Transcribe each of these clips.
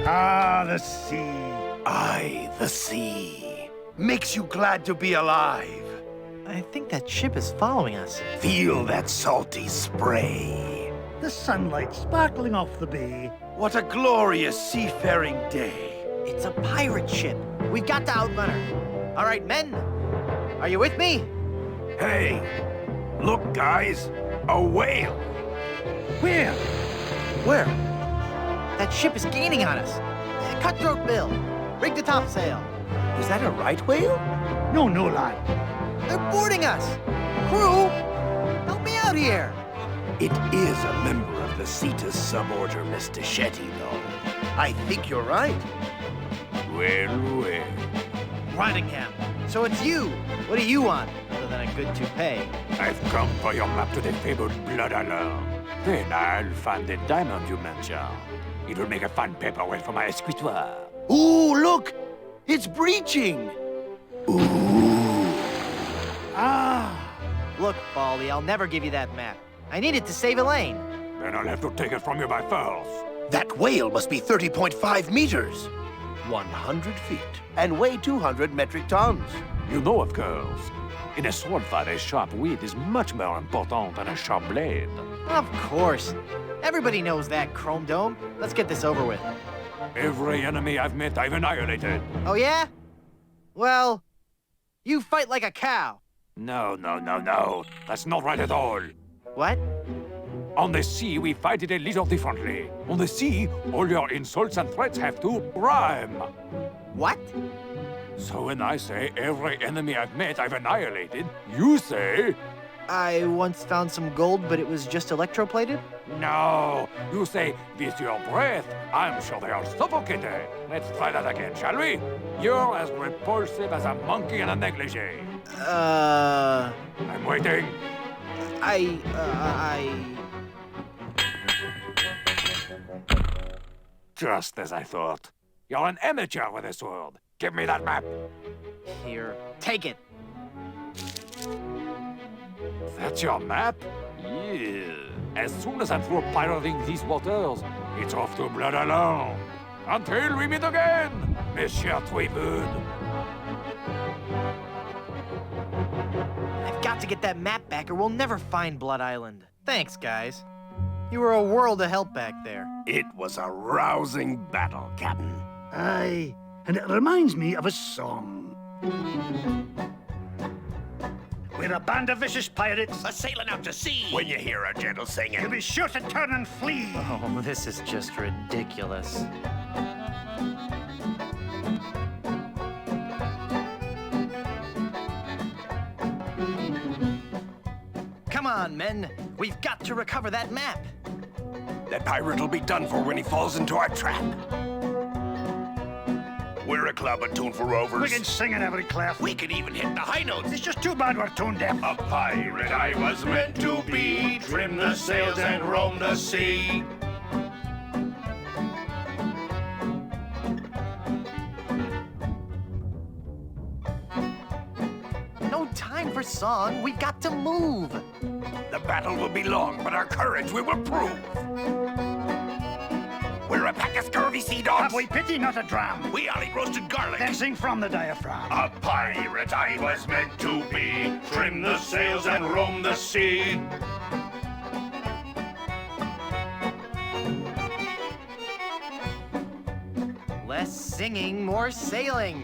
Ah, the sea. Aye, the sea. Makes you glad to be alive. I think that ship is following us. Feel that salty spray. The sunlight sparkling off the bay. What a glorious seafaring day. It's a pirate ship. We've got to outrun her. All right, men. Are you with me? Hey, look, guys. A whale. Where? Where? That ship is gaining on us. Cutthroat Bill, rig the topsail. Is that a right whale? No, lad. They're boarding us. Crew, help me out here. It is a member of the Cetus suborder, Mr. Shetty, though. I think you're right. Well. Rottingham, so it's you. What do you want, other than a good toupee? I've come for your map to the fabled Blood Island. Then I'll find the diamond you mentioned. It will make a fine paperweight for my escritoire. Ooh, look! It's breaching! Ooh. Ah. Look, Baldy, I'll never give you that map. I need it to save Elaine. Then I'll have to take it from you by force. That whale must be 30.5 meters. 100 feet. And weigh 200 metric tons. You know, of course. In a sword fight, a sharp wit is much more important than a sharp blade. Of course. Everybody knows that, Chrome Dome. Let's get this over with. Every enemy I've met, I've annihilated. Oh, yeah? Well, you fight like a cow. No. That's not right at all. What? On the sea, we fight it a little differently. On the sea, all your insults and threats have to rhyme. What? So when I say every enemy I've met, I've annihilated, you say... I once found some gold, but it was just electroplated? No, you say, with your breath, I'm sure they are suffocated. Let's try that again, shall we? You're as repulsive as a monkey in a negligee. I'm waiting. Just as I thought. You're an amateur with a sword. Give me that map. Here, take it. That's your map? Yeah. As soon as I'm through pirating these waters, it's off to Blood Island. Until we meet again, Monsieur Tweefoot. I've got to get that map back or we'll never find Blood Island. Thanks, guys. You were a world of help back there. It was a rousing battle, Captain. Aye, and it reminds me of a song. We're a band of vicious pirates, A-sailing out to sea. When you hear our gentle singing, you be sure to turn and flee. Oh, this is just ridiculous. Come on, men. We've got to recover that map. that pirate will be done for when he falls into our trap. We're a club attuned for rovers. We can sing in every clef. We can even hit the high notes. It's just too bad we're tone deaf. A pirate I was meant to be, trim the sails and roam the sea. No time for song. We've got to move. The battle will be long, but our courage we will prove. We're a pack of scurvy sea dogs. Have we pity, not a dram? We only roasted garlic. Then sing from the diaphragm. A pirate I was meant to be, trim the sails and roam the sea. Less singing, more sailing.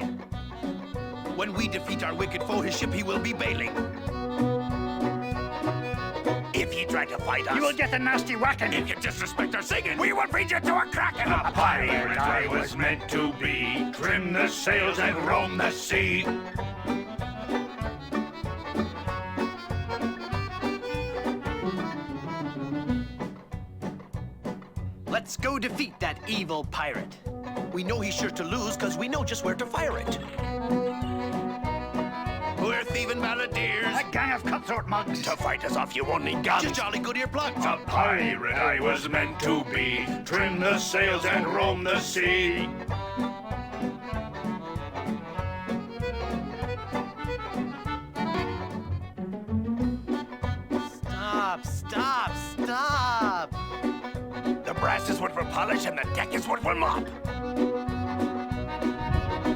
When we defeat our wicked foe, his ship he will be bailing. If ye try to fight us, You will get a nasty whacking. if you disrespect our singing, we will beat you to a kraken. A pirate I was meant to be, trim the sails and roam the sea. Let's go defeat that evil pirate. We know he's sure to lose, cause we know just where to fire it. We're thieving balladeers. A gang of cutthroat mugs. To fight us off, you won't need guns. Just jolly good earplugs. A pirate I was meant to be, trim the sails and roam the sea. Stop, stop, stop. The brass glass is what we'll polish and the deck is what we'll mop.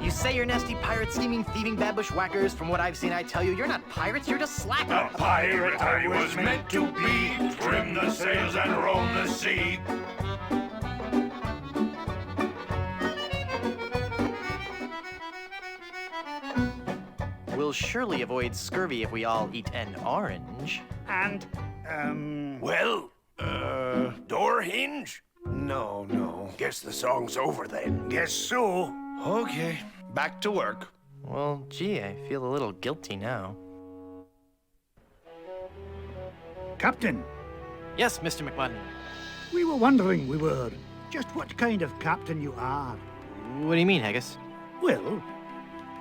You say you're nasty pirate, scheming, thieving, bad bushwhackers. From what I've seen, I tell you, you're not pirates, you're just slackers. A pirate I was meant to be, trim the sails and roam the sea. We'll surely avoid scurvy if we all eat an orange. And, Well, door hinge? No. Guess the song's over then. guess so. Okay, back to work. Well, gee, I feel a little guilty now. Captain, Yes, Mr. McMutton. we were wondering, just what kind of captain you are. What do you mean, Haggis? Well,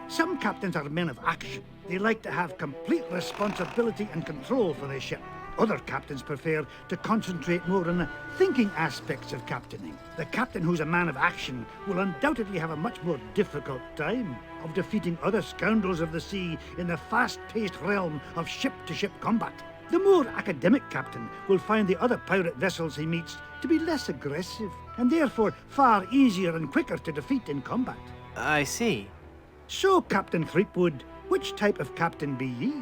some captains are men of action. They like to have complete responsibility and control for their ship. Other captains prefer to concentrate more on the thinking aspects of captaining. The captain who's a man of action will undoubtedly have a much more difficult time of defeating other scoundrels of the sea in the fast-paced realm of ship-to-ship combat. The more academic captain will find the other pirate vessels he meets to be less aggressive, and therefore far easier and quicker to defeat in combat. I see. So, Captain Threepwood, which type of captain be ye?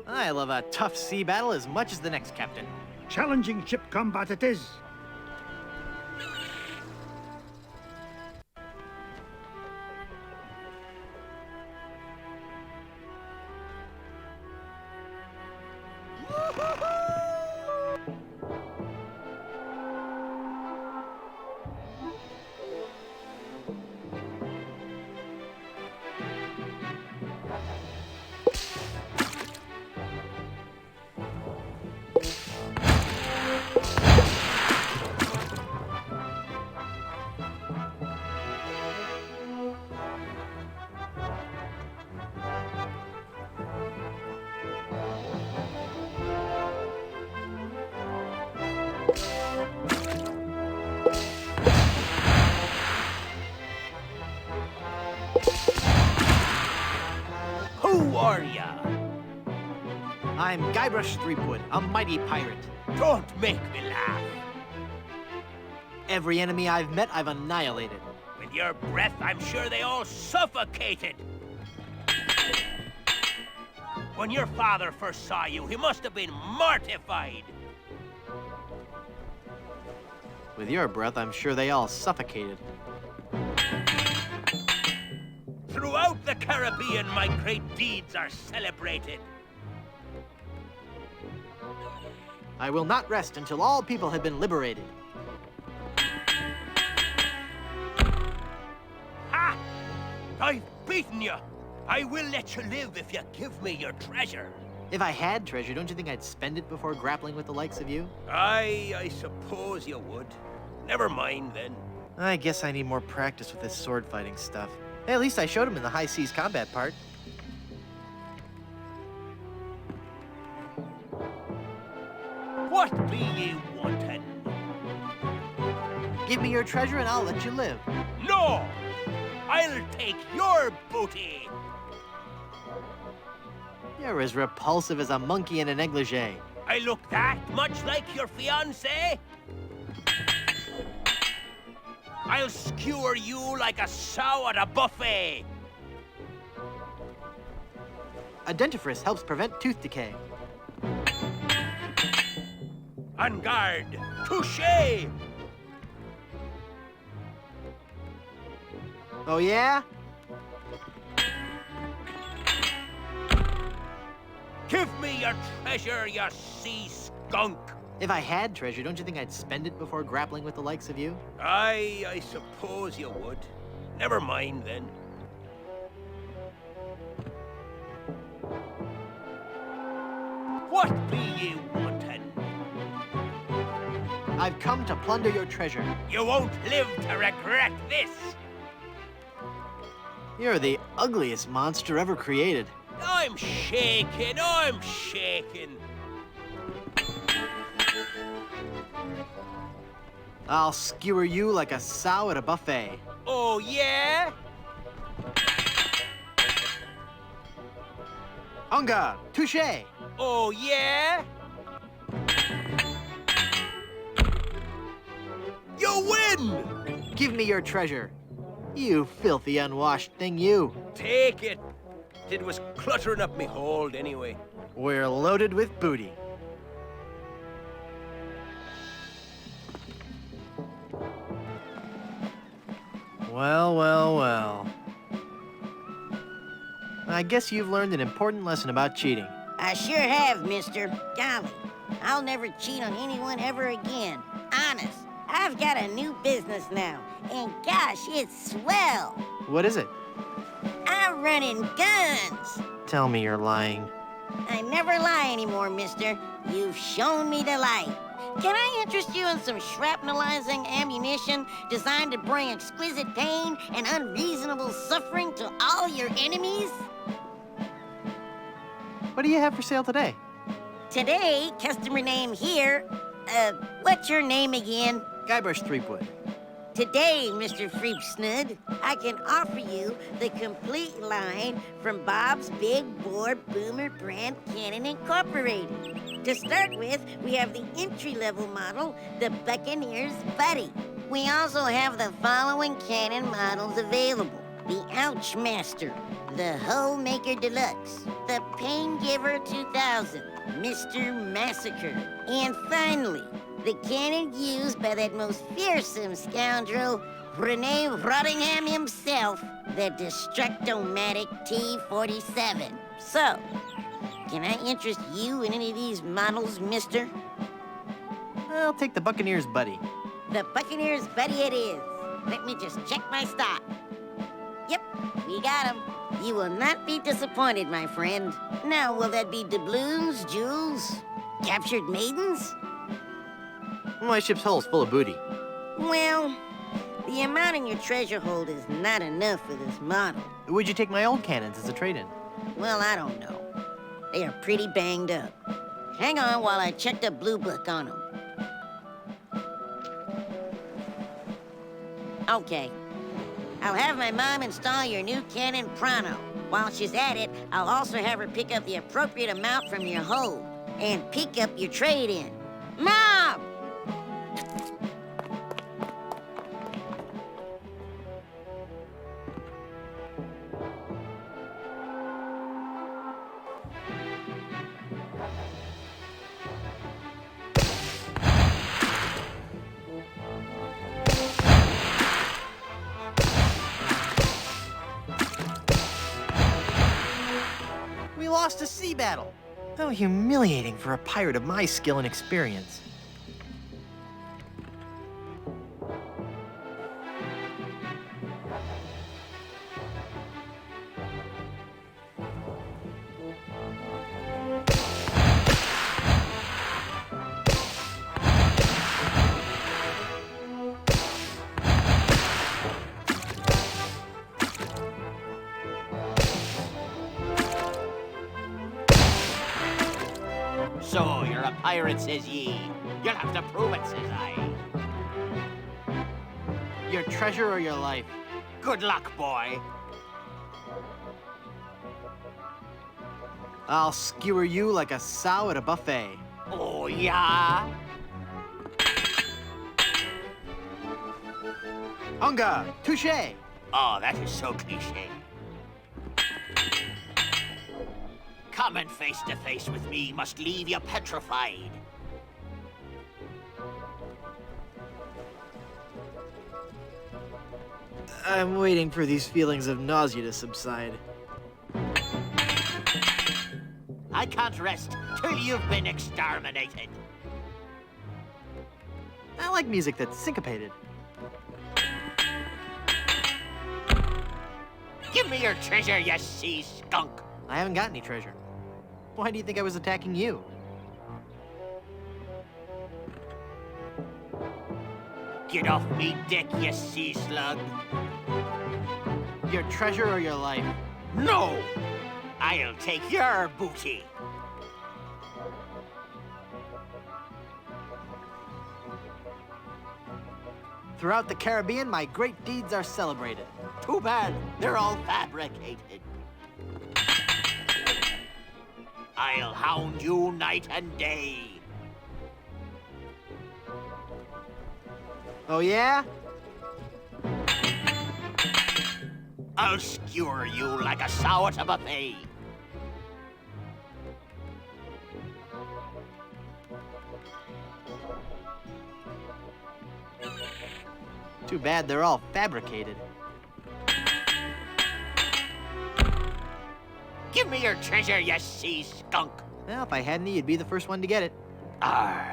I love a tough sea battle as much as the next captain. Challenging ship combat it is. Who are ya? I'm Guybrush Threepwood, a mighty pirate. Don't make me laugh. Every enemy I've met, I've annihilated. With your breath, I'm sure they all suffocated. When your father first saw you, he must have been mortified. With your breath, I'm sure they all suffocated. Throughout the Caribbean, my great deeds are celebrated. I will not rest until all people have been liberated. Ha! I've beaten you. I will let you live if you give me your treasure. If I had treasure, don't you think I'd spend it before grappling with the likes of you? I suppose you would. Never mind, then. I guess I need more practice with this sword fighting stuff. Hey, at least I showed him in the high seas combat part. What be ye wanting? Give me your treasure and I'll let you live. No! I'll take your booty! You're as repulsive as a monkey in a negligee. I look that much like your fiancé? I'll skewer you like a sow at a buffet. A dentifrice helps prevent tooth decay. En garde! Touché! Oh, yeah? Give me your treasure, you sea skunk! If I had treasure, don't you think I'd spend it before grappling with the likes of you? I suppose you would. Never mind, then. What be ye wanting? I've come to plunder your treasure. You won't live to regret this! You're the ugliest monster ever created. I'm shaking, I'm shaking. I'll skewer you like a sow at a buffet. Oh, yeah? En garde! Touché! Oh, yeah? win! Give me your treasure. You filthy unwashed thing, you. Take it. It was cluttering up me hold anyway. We're loaded with booty. Well, well, well. I guess you've learned an important lesson about cheating. I sure have, mister. Golly, I'll never cheat on anyone ever again. Honest, I've got a new business now, and gosh, it's swell. What is it? I'm running guns. Tell me you're lying. I never lie anymore, mister. You've shown me the light. Can I interest you in some shrapnelizing ammunition designed to bring exquisite pain and unreasonable suffering to all your enemies? What do you have for sale today? Today, customer name here, what's your name again? Guybrush Threepwood. Today, Mr. Freepsnud, I can offer you the complete line from Bob's Big Bore Boomer Brand Cannon Incorporated. To start with, we have the entry-level model, the Buccaneer's Buddy. We also have the following cannon models available. The Ouch Master, the Hole Maker Deluxe, the Pain Giver 2000, Mr. Massacre, and finally, the cannon used by that most fearsome scoundrel, Rene Rottingham himself, the Destructomatic T-47. So, can I interest you in any of these models, mister? I'll take the Buccaneer's Buddy. The Buccaneer's Buddy it is. Let me just check my stock. Yep, we got him. You will not be disappointed, my friend. Now, will that be doubloons, jewels, captured maidens? My ship's hull's full of booty. Well, the amount in your treasure hold is not enough for this model. Would you take my old cannons as a trade-in? Well, I don't know. They are pretty banged up. Hang on while I check the blue book on them. Okay. I'll have my mom install your new cannon pronto. While she's at it, I'll also have her pick up the appropriate amount from your hold and pick up your trade-in. Mom! We lost a sea battle. How humiliating for a pirate of my skill and experience. So, you're a pirate, says ye. You'll have to prove it, says I. Your treasure or your life? Good luck, boy. I'll skewer you like a sow at a buffet. Oh, yeah? Unga! Touche! Oh, that is so cliché. Coming face to face with me must leave you petrified. I'm waiting for these feelings of nausea to subside. I can't rest till you've been exterminated. I like music that's syncopated. Give me your treasure, you sea skunk. I haven't got any treasure. Why do you think I was attacking you? Get off me dick, you sea slug. Your treasure or your life? No! I'll take your booty. Throughout the Caribbean, my great deeds are celebrated. Too bad they're all fabricated. I'll hound you night and day. Oh yeah? I'll skewer you like a sow at a buffet. Too bad they're all fabricated. Give me your treasure, you sea skunk. Well, if I had any, you'd be the first one to get it. Arr.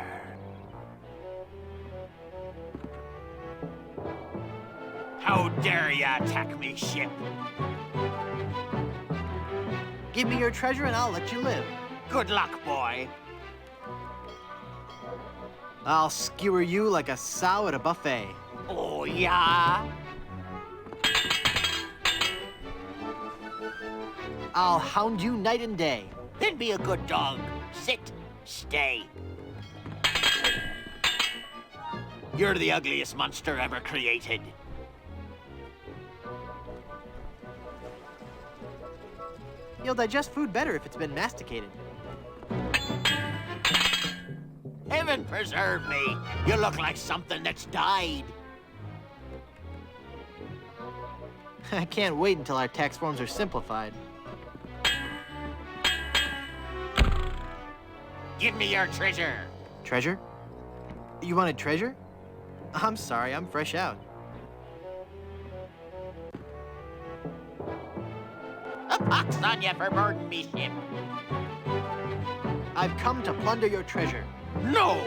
How dare ya attack me ship? Give me your treasure and I'll let you live. Good luck, boy. I'll skewer you like a sow at a buffet. Oh, yeah? I'll hound you night and day. Then be a good dog. Sit, stay. You're the ugliest monster ever created. You'll digest food better if it's been masticated. Heaven preserve me. You look like something that's died. I can't wait until our tax forms are simplified. Give me your treasure. Treasure? You wanted treasure? I'm sorry, I'm fresh out. A pox on you for boarding me ship. I've come to plunder your treasure. No!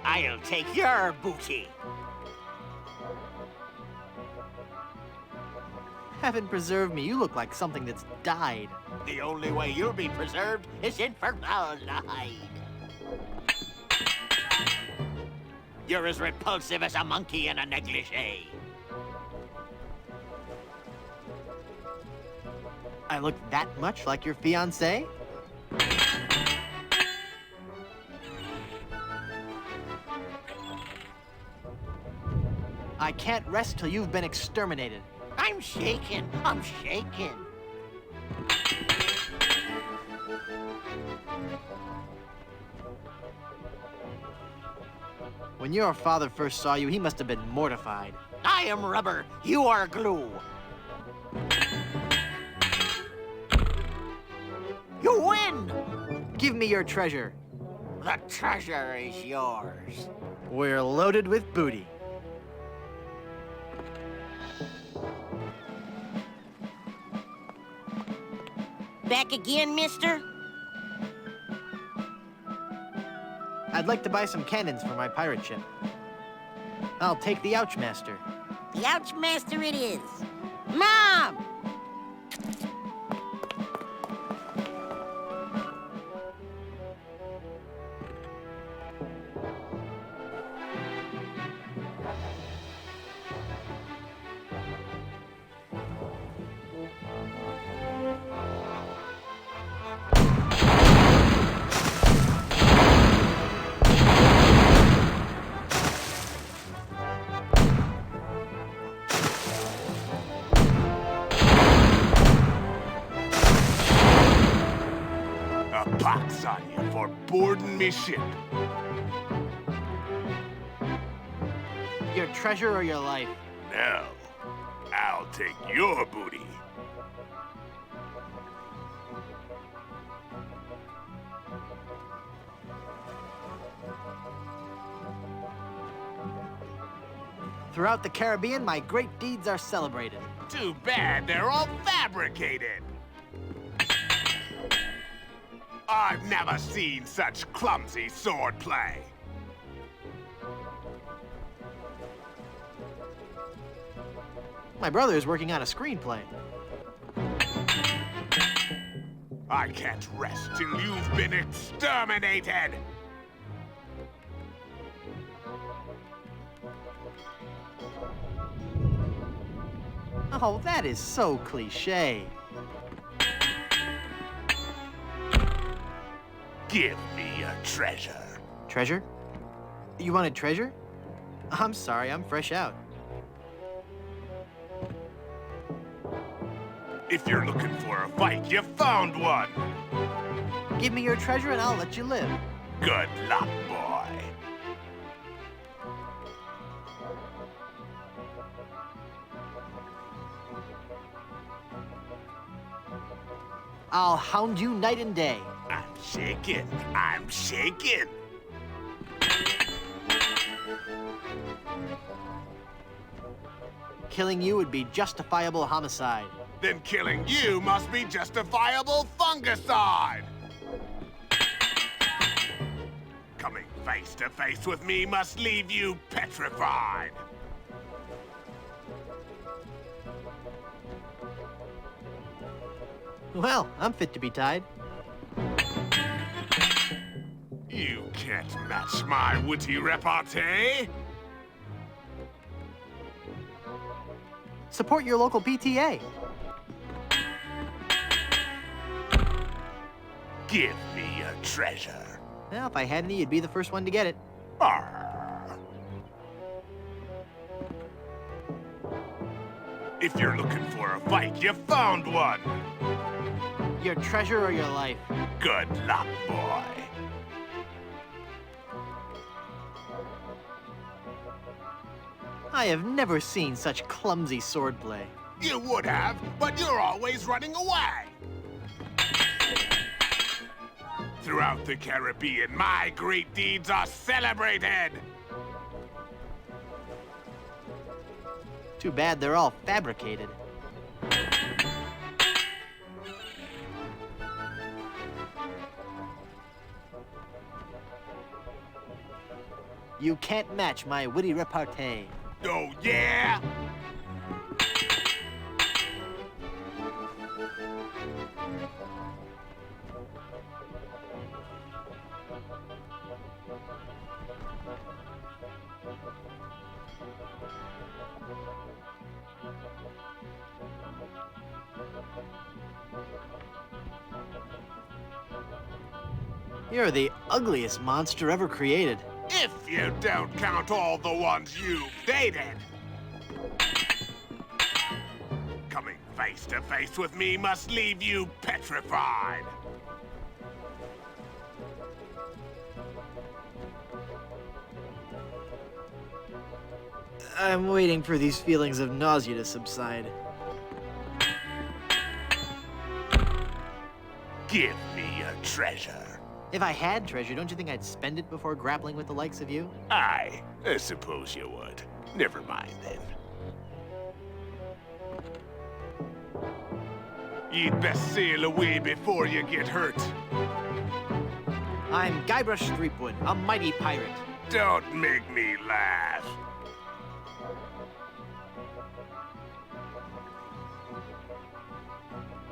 I'll take your booty. Heaven preserve me, you look like something that's died. The only way you'll be preserved is in formaldehyde. You're as repulsive as a monkey in a negligee. I look that much like your fiancé? I can't rest till you've been exterminated. I'm shaking. I'm shaking. When your father first saw you, he must have been mortified. I am rubber. You are glue. You win! Give me your treasure. The treasure is yours. We're loaded with booty. Back again, mister? I'd like to buy some cannons for my pirate ship. I'll take the Ouchmaster. The Ouchmaster it is. Mom! A pox on you for boarding me ship. Your treasure or your life? No, I'll take your booty. Throughout the Caribbean, my great deeds are celebrated. Too bad they're all fabricated. I've never seen such clumsy swordplay. My brother is working on a screenplay. I can't rest till you've been exterminated. Oh, that is so cliche. Give me your treasure. Treasure? You wanted treasure? I'm sorry, I'm fresh out. If you're looking for a fight, you found one. Give me your treasure and I'll let you live. Good luck, boy. I'll hound you night and day. I'm shaking. I'm shaking. Killing you would be justifiable homicide. Then killing you must be justifiable fungicide. Coming face to face with me must leave you petrified. Well, I'm fit to be tied. You can't match my witty repartee. Support your local PTA. Give me a treasure. Well, if I had any, you'd be the first one to get it. Arr. If you're looking for a fight, you found one. Your treasure or your life? Good luck, boy. I have never seen such clumsy swordplay. You would have, but you're always running away. Throughout the Caribbean, my great deeds are celebrated. Too bad they're all fabricated. You can't match my witty repartee. Oh, yeah? You're the ugliest monster ever created. If you don't count all the ones you've dated. Coming face to face with me must leave you petrified. I'm waiting for these feelings of nausea to subside. Give me a treasure. If I had treasure, don't you think I'd spend it before grappling with the likes of you? I suppose you would. Never mind then. You'd best sail away before you get hurt. I'm Guybrush Threepwood, a mighty pirate. Don't make me laugh.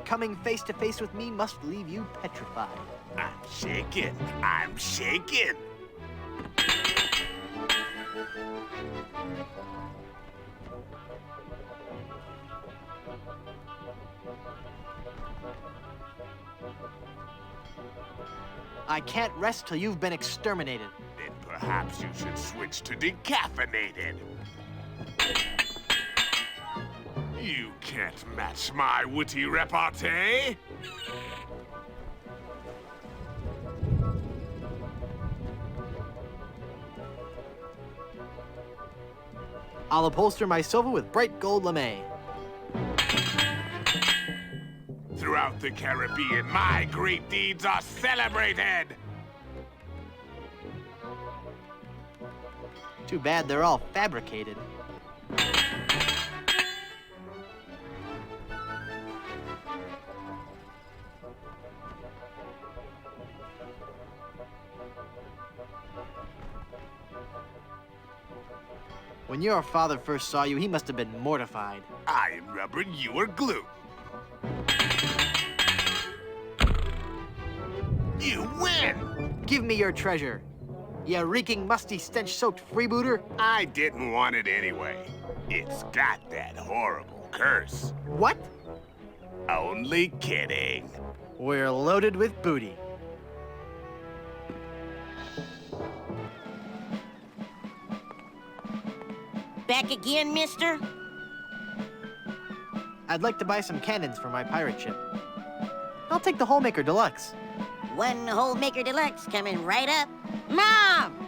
Coming face to face with me must leave you petrified. I'm shaking. I'm shaking. I can't rest till you've been exterminated. Then perhaps you should switch to decaffeinated. You can't match my witty repartee. I'll upholster my sofa with bright gold lame. Throughout the Caribbean, my great deeds are celebrated. Too bad they're all fabricated. When your father first saw you, he must have been mortified. I am rubber, you are glue. You win! Give me your treasure. You reeking, musty, stench-soaked freebooter. I didn't want it anyway. It's got that horrible curse. What? Only kidding. We're loaded with booty. Back again, mister? I'd like to buy some cannons for my pirate ship. I'll take the Holemaker Deluxe. One whole Maker Deluxe coming right up. Mom!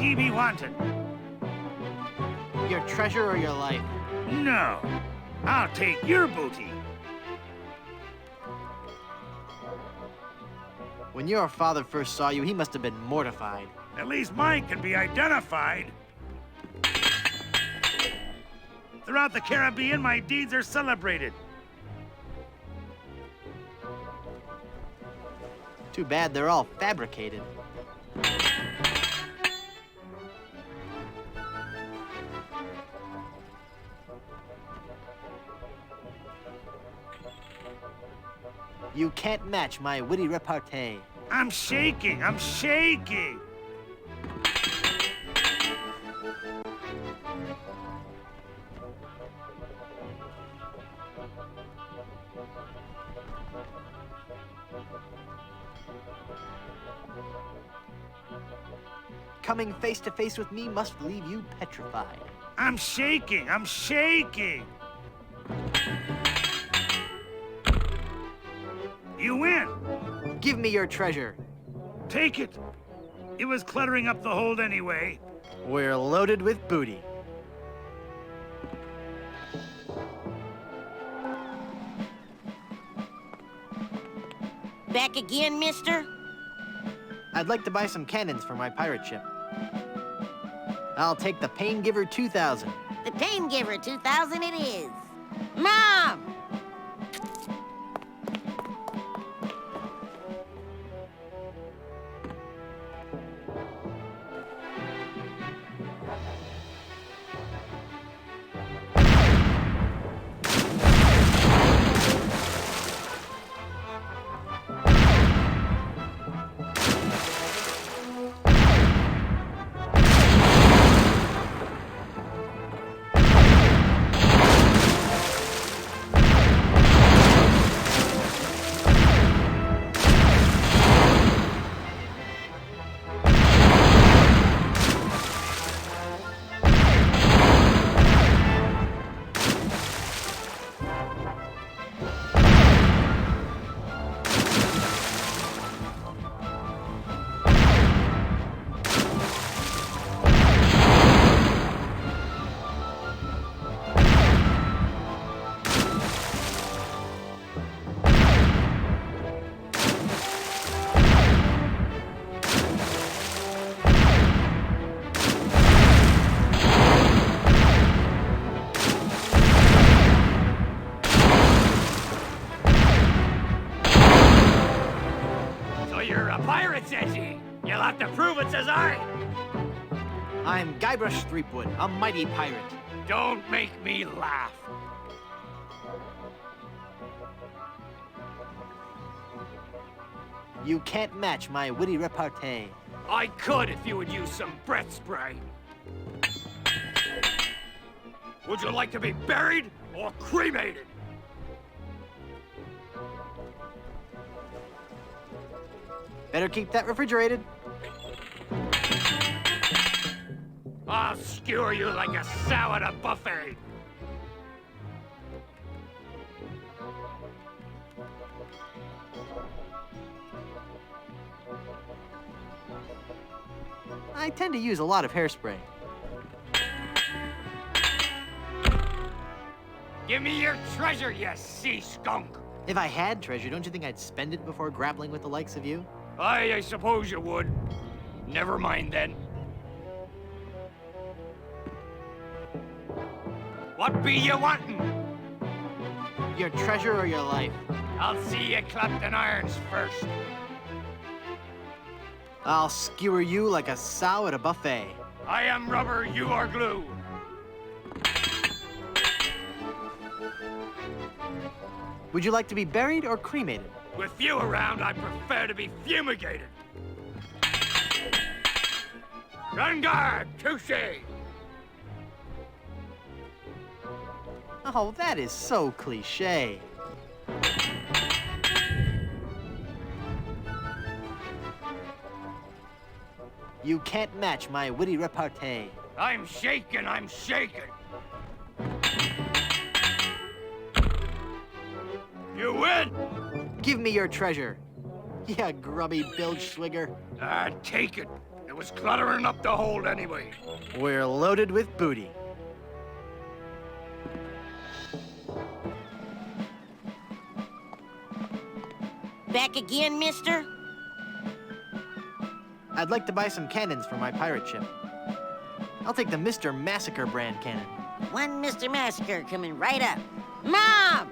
he be wanting? Your treasure or your life? No. I'll take your booty. When your father first saw you, he must have been mortified. At least mine can be identified. Throughout the Caribbean, my deeds are celebrated. Too bad they're all fabricated. You can't match my witty repartee. I'm shaking, I'm shaking. Coming face to face with me must leave you petrified. I'm shaking, I'm shaking. You win. Give me your treasure. Take it. It was cluttering up the hold anyway. We're loaded with booty. Back again, mister? I'd like to buy some cannons for my pirate ship. I'll take the Pain Giver 2000. The Pain Giver 2000 it is. Mom! You'll have to prove it, says I. I'm Guybrush Threepwood, a mighty pirate. Don't make me laugh. You can't match my witty repartee. I could if you would use some breath spray. Would you like to be buried or cremated? Better keep that refrigerated. I'll skewer you like a sow at a buffet. I tend to use a lot of hairspray. Give me your treasure, you sea skunk. If I had treasure, don't you think I'd spend it before grappling with the likes of you? I suppose you would. Never mind then. What be you wanting? Your treasure or your life? I'll see you clapped in irons first. I'll skewer you like a sow at a buffet. I am rubber, you are glue. Would you like to be buried or cremated? With you around, I prefer to be fumigated. Run guard, touche. Oh, that is so cliché. You can't match my witty repartee. I'm shaking, I'm shaking. You win! Give me your treasure. Yeah, grubby bilge swigger. Take it. It was cluttering up the hold anyway. We're loaded with booty. Back again, mister? I'd like to buy some cannons for my pirate ship. I'll take the Mr. Massacre brand cannon. One Mr. Massacre coming right up. Mom!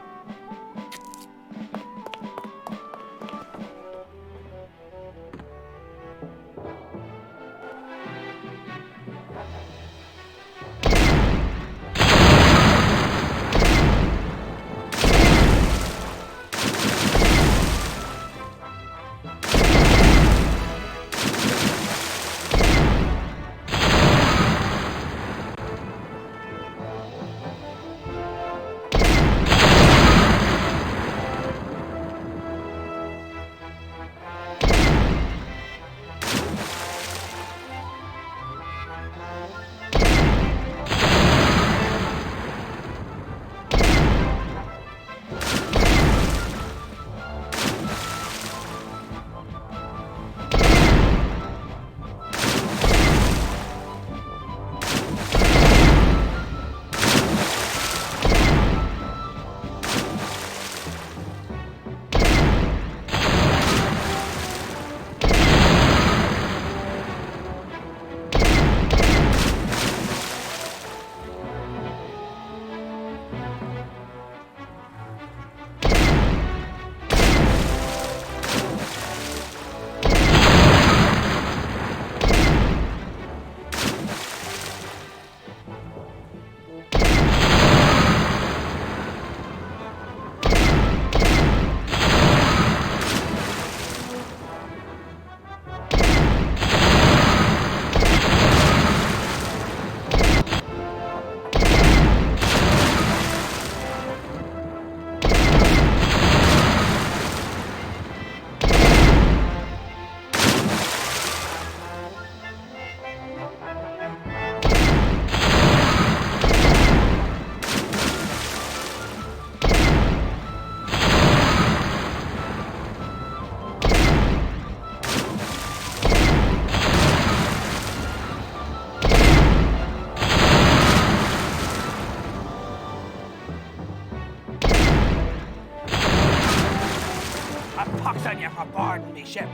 Pox on you for boarding me ship.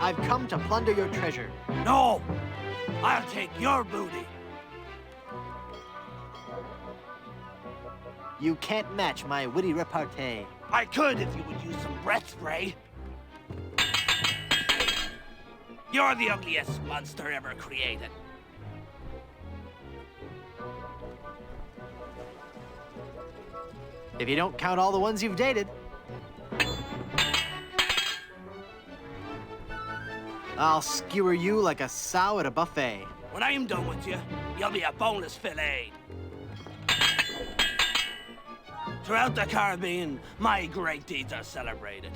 I've come to plunder your treasure. No! I'll take your booty. You can't match my witty repartee. I could if you would use some breath spray. You're the ugliest monster ever created. If you don't count all the ones you've dated. I'll skewer you like a sow at a buffet. When I'm done with you, you'll be a boneless fillet. Throughout the Caribbean, my great deeds are celebrated.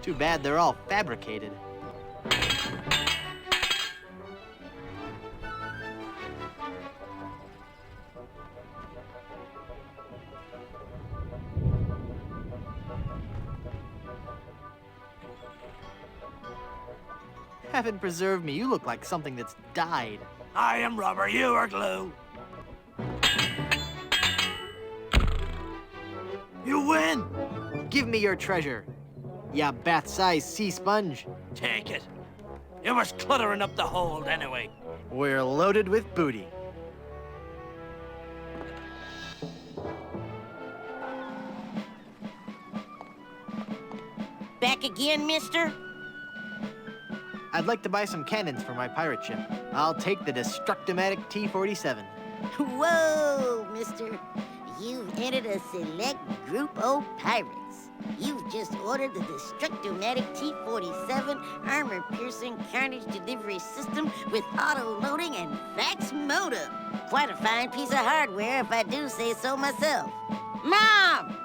Too bad they're all fabricated. Heaven preserve me, you look like something that's died. I am rubber, you are glue. You win! Give me your treasure, ya bath-sized sea sponge. Take it. It was cluttering up the hold anyway. We're loaded with booty. Back again, mister? I'd like to buy some cannons for my pirate ship. I'll take the Destructomatic T-47. Whoa, mister. You've entered a select group of pirates. You've just ordered the Destructomatic T-47 armor-piercing carnage delivery system with auto-loading and fax modem. Quite a fine piece of hardware, if I do say so myself. Mom!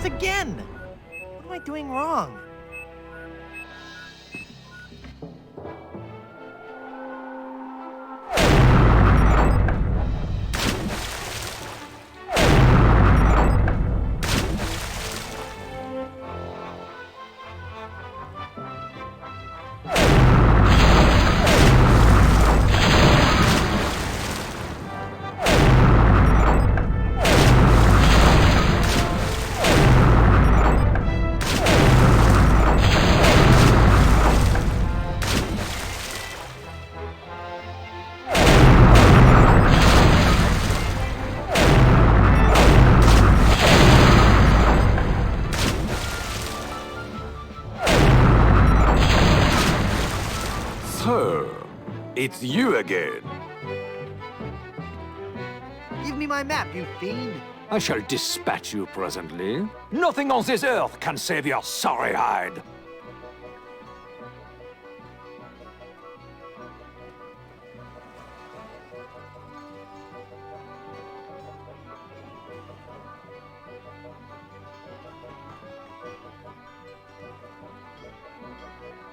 lost again! What am I doing wrong? So, it's you again. Give me my map, you fiend! I shall dispatch you presently. Nothing on this earth can save your sorry hide.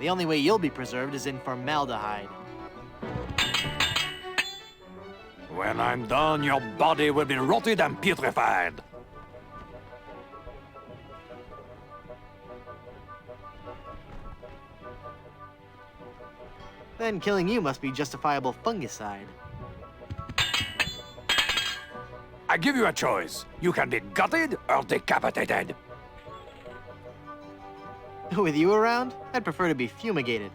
The only way you'll be preserved is in formaldehyde. When I'm done, your body will be rotted and putrefied. Then killing you must be justifiable fungicide. I give you a choice. You can be gutted or decapitated. With you around, I'd prefer to be fumigated.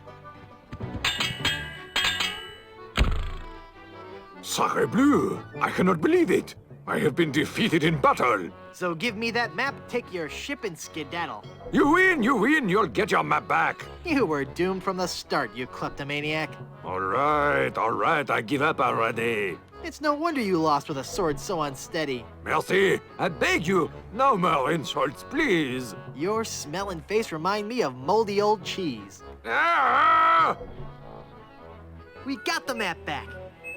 Sacre bleu! I cannot believe it! I have been defeated in battle! So give me that map, take your ship, and skedaddle. You win! You'll get your map back! You were doomed from the start, you kleptomaniac. All right, I give up already. It's no wonder you lost with a sword so unsteady. Merci, I beg you, no more insults, please! Your smell and face remind me of moldy old cheese. Ah! We got the map back.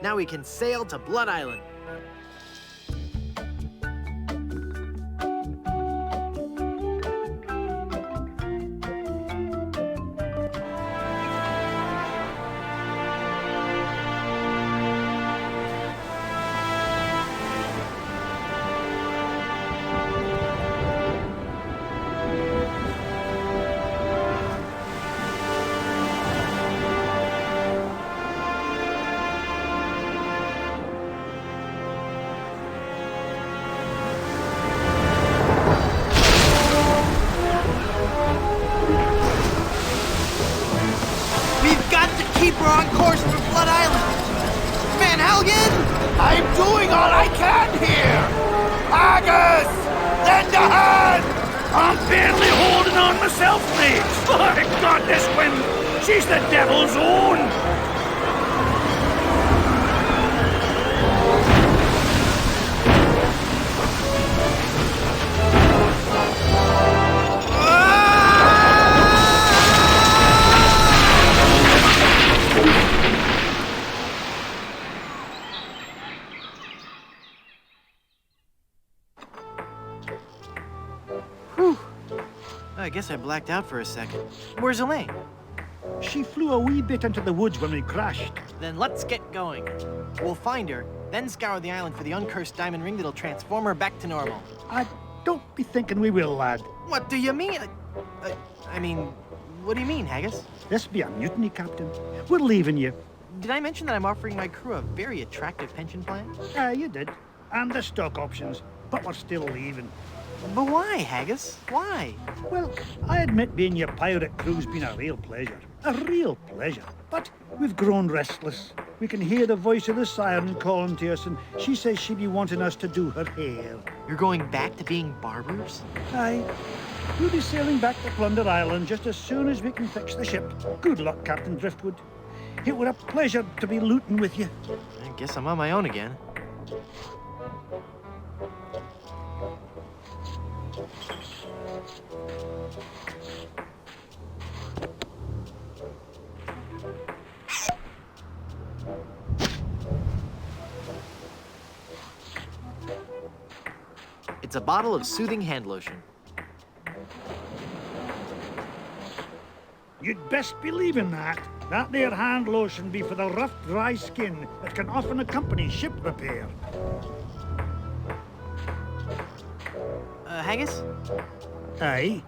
Now we can sail to Blood Island. Keep her on course for Blood Island! Van Helgen! I'm doing all I can here! Haggis! Lend a hand! I'm barely holding on myself, mate. My God, this wind! She's the devil's own! I guess I blacked out for a second. Where's Elaine? She flew a wee bit into the woods when we crashed. Then let's get going. We'll find her, then scour the island for the uncursed diamond ring that'll transform her back to normal. I don't be thinking we will, lad. What do you mean? I mean, what do you mean, Haggis? This be a mutiny, Captain. We're leaving you. Did I mention that I'm offering my crew a very attractive pension plan? You did. And the stock options. But we're still leaving. But why, Haggis? Why? Well, I admit being your pirate crew's been a real pleasure. A real pleasure. But we've grown restless. We can hear the voice of the siren calling to us, and she says she'd be wanting us to do her hair. You're going back to being barbers? Aye. We'll be sailing back to Plunder Island just as soon as we can fix the ship. Good luck, Captain Driftwood. It were a pleasure to be looting with you. I guess I'm on my own again. It's a bottle of soothing hand lotion. You'd best believe in that. That there hand lotion be for the rough, dry skin that can often accompany ship repair. Haggis? Aye.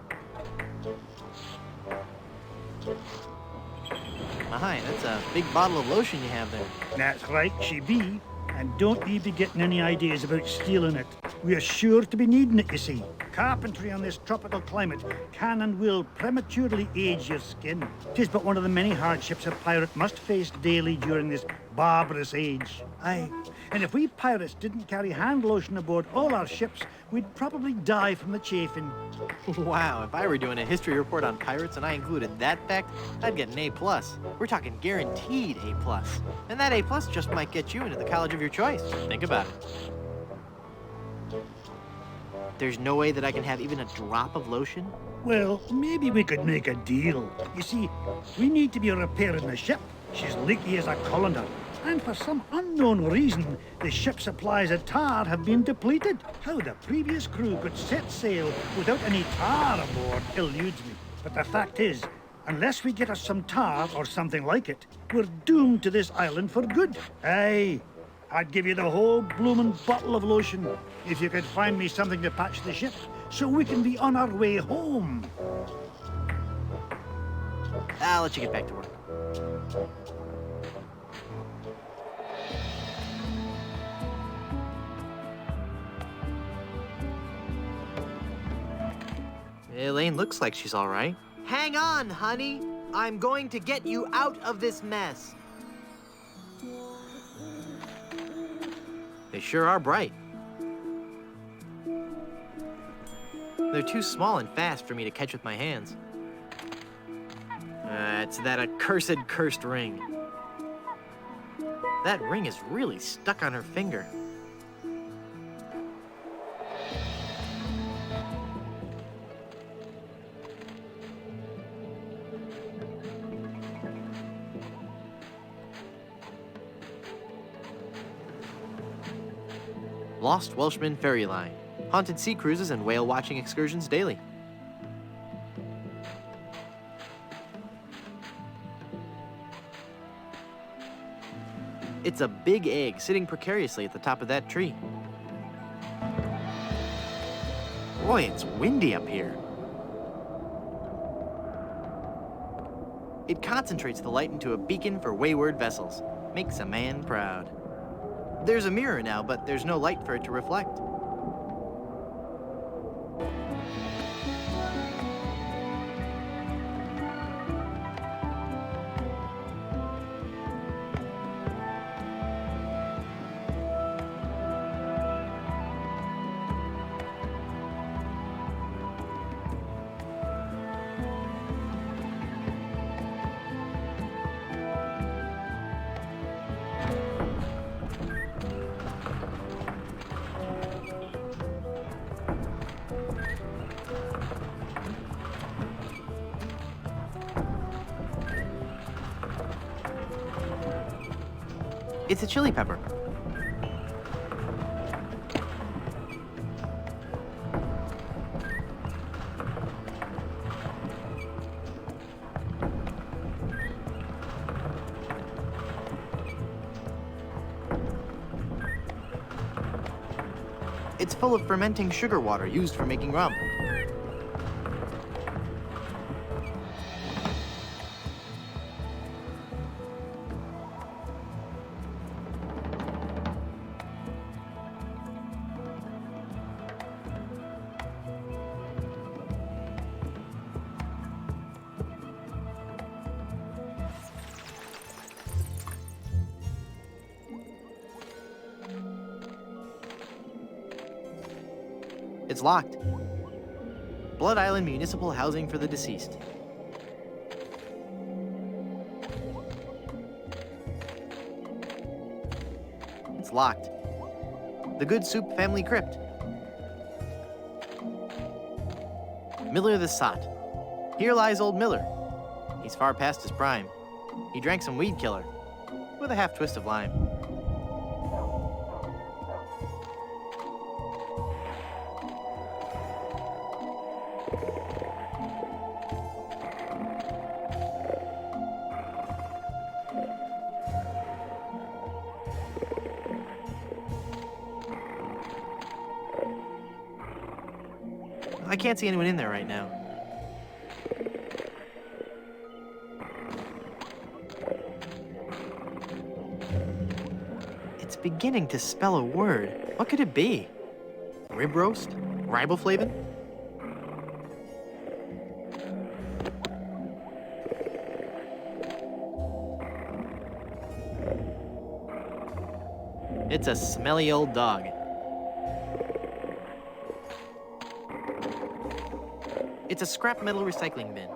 My, that's a big bottle of lotion you have there. That's right, she be. And don't you be getting any ideas about stealing it. We're sure to be needing it, you see. Carpentry on this tropical climate can and will prematurely age your skin. 'Tis but one of the many hardships a pirate must face daily during this barbarous age. Aye, and if we pirates didn't carry hand lotion aboard all our ships, we'd probably die from the chafing. Wow, if I were doing a history report on pirates and I included that fact, I'd get an A+. We're talking guaranteed A+. And that A+ just might get you into the college of your choice. Think about it. There's no way that I can have even a drop of lotion? Well, maybe we could make a deal. You see, we need to be repairing the ship. She's leaky as a colander. And for some unknown reason, the ship's supplies of tar have been depleted. How the previous crew could set sail without any tar aboard eludes me. But the fact is, unless we get us some tar or something like it, we're doomed to this island for good. Aye, I'd give you the whole bloomin' bottle of lotion if you could find me something to patch the ship so we can be on our way home. I'll let you get back to work. Elaine looks like she's all right. Hang on, honey. I'm going to get you out of this mess. They sure are bright. They're too small and fast for me to catch with my hands. It's that accursed cursed ring. That ring is really stuck on her finger. Lost Welshman Ferry Line. Haunted sea cruises and whale watching excursions daily. It's a big egg sitting precariously at the top of that tree. Boy, it's windy up here. It concentrates the light into a beacon for wayward vessels. Makes a man proud. There's a mirror now, but there's no light for it to reflect. It's a chili pepper. It's full of fermenting sugar water used for making rum. It's locked. Blood Island Municipal Housing for the Deceased. It's locked. The Good Soup Family Crypt. Miller the Sot. Here lies old Miller. He's far past his prime. He drank some weed killer with a half twist of lime. I can't see anyone in there right now. It's beginning to spell a word. What could it be? Rib roast? Riboflavin? It's a smelly old dog. It's a scrap metal recycling bin.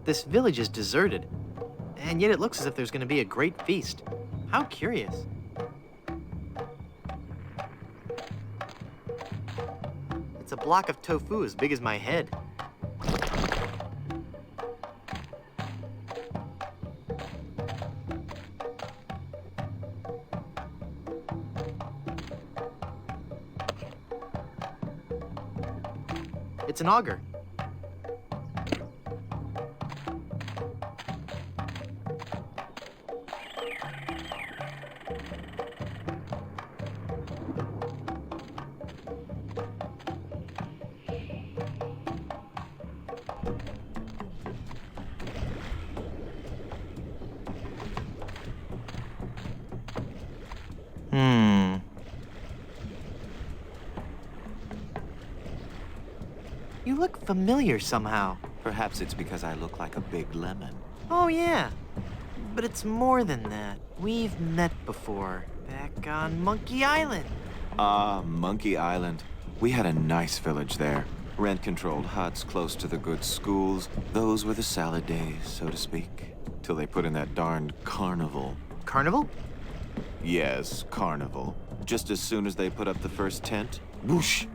This village is deserted, and yet it looks as if there's going to be a great feast. How curious. It's a block of tofu as big as my head. It's an auger. You look familiar somehow. Perhaps it's because I look like a big lemon. Oh, yeah. But it's more than that. We've met before, back on Monkey Island. Ah, Monkey Island. We had a nice village there. Rent-controlled huts close to the good schools. Those were the salad days, so to speak. Till they put in that darned carnival. Carnival? Yes, carnival. Just as soon as they put up the first tent, whoosh!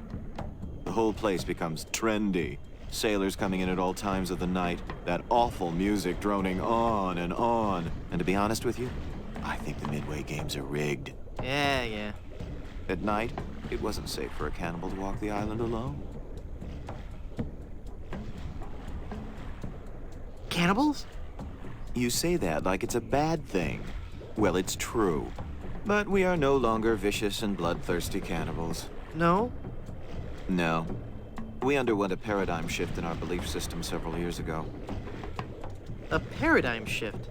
The whole place becomes trendy. Sailors coming in at all times of the night, that awful music droning on and on. And to be honest with you, I think the Midway games are rigged. Yeah. At night, it wasn't safe for a cannibal to walk the island alone. Cannibals? You say that like it's a bad thing. Well, it's true. But we are no longer vicious and bloodthirsty cannibals. No? No. We underwent a paradigm shift in our belief system several years ago. A paradigm shift?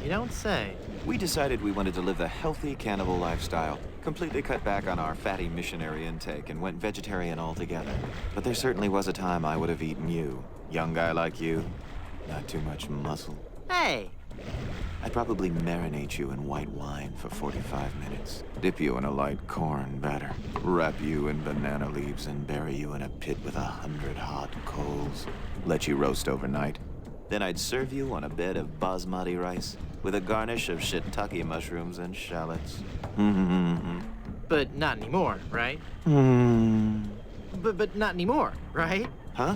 You don't say. We decided we wanted to live a healthy cannibal lifestyle, completely cut back on our fatty missionary intake, and went vegetarian altogether. But there certainly was a time I would have eaten you. Young guy like you, not too much muscle. Hey! I'd probably marinate you in white wine for 45 minutes, dip you in a light corn batter, wrap you in banana leaves, and bury you in a pit with 100 hot coals. Let you roast overnight. Then I'd serve you on a bed of basmati rice with a garnish of shiitake mushrooms and shallots. But not anymore, right? But not anymore, right? Huh?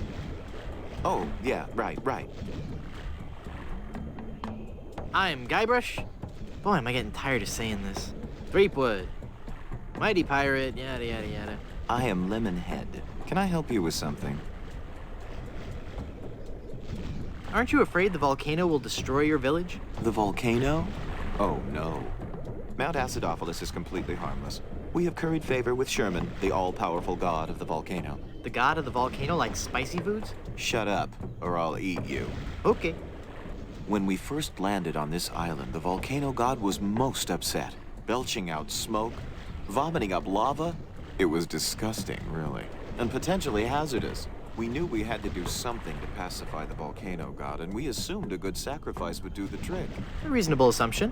Oh, yeah, right. I'm Guybrush. Boy, am I getting tired of saying this. Threepwood. Mighty pirate, yada yada yada. I am Lemonhead. Can I help you with something? Aren't you afraid the volcano will destroy your village? The volcano? Oh, no. Mount Acidophilus is completely harmless. We have curried favor with Sherman, the all-powerful god of the volcano. The god of the volcano likes spicy foods? Shut up, or I'll eat you. Okay. When we first landed on this island, the volcano god was most upset, belching out smoke, vomiting up lava. It was disgusting, really, and potentially hazardous. We knew we had to do something to pacify the volcano god, and we assumed a good sacrifice would do the trick. A reasonable assumption.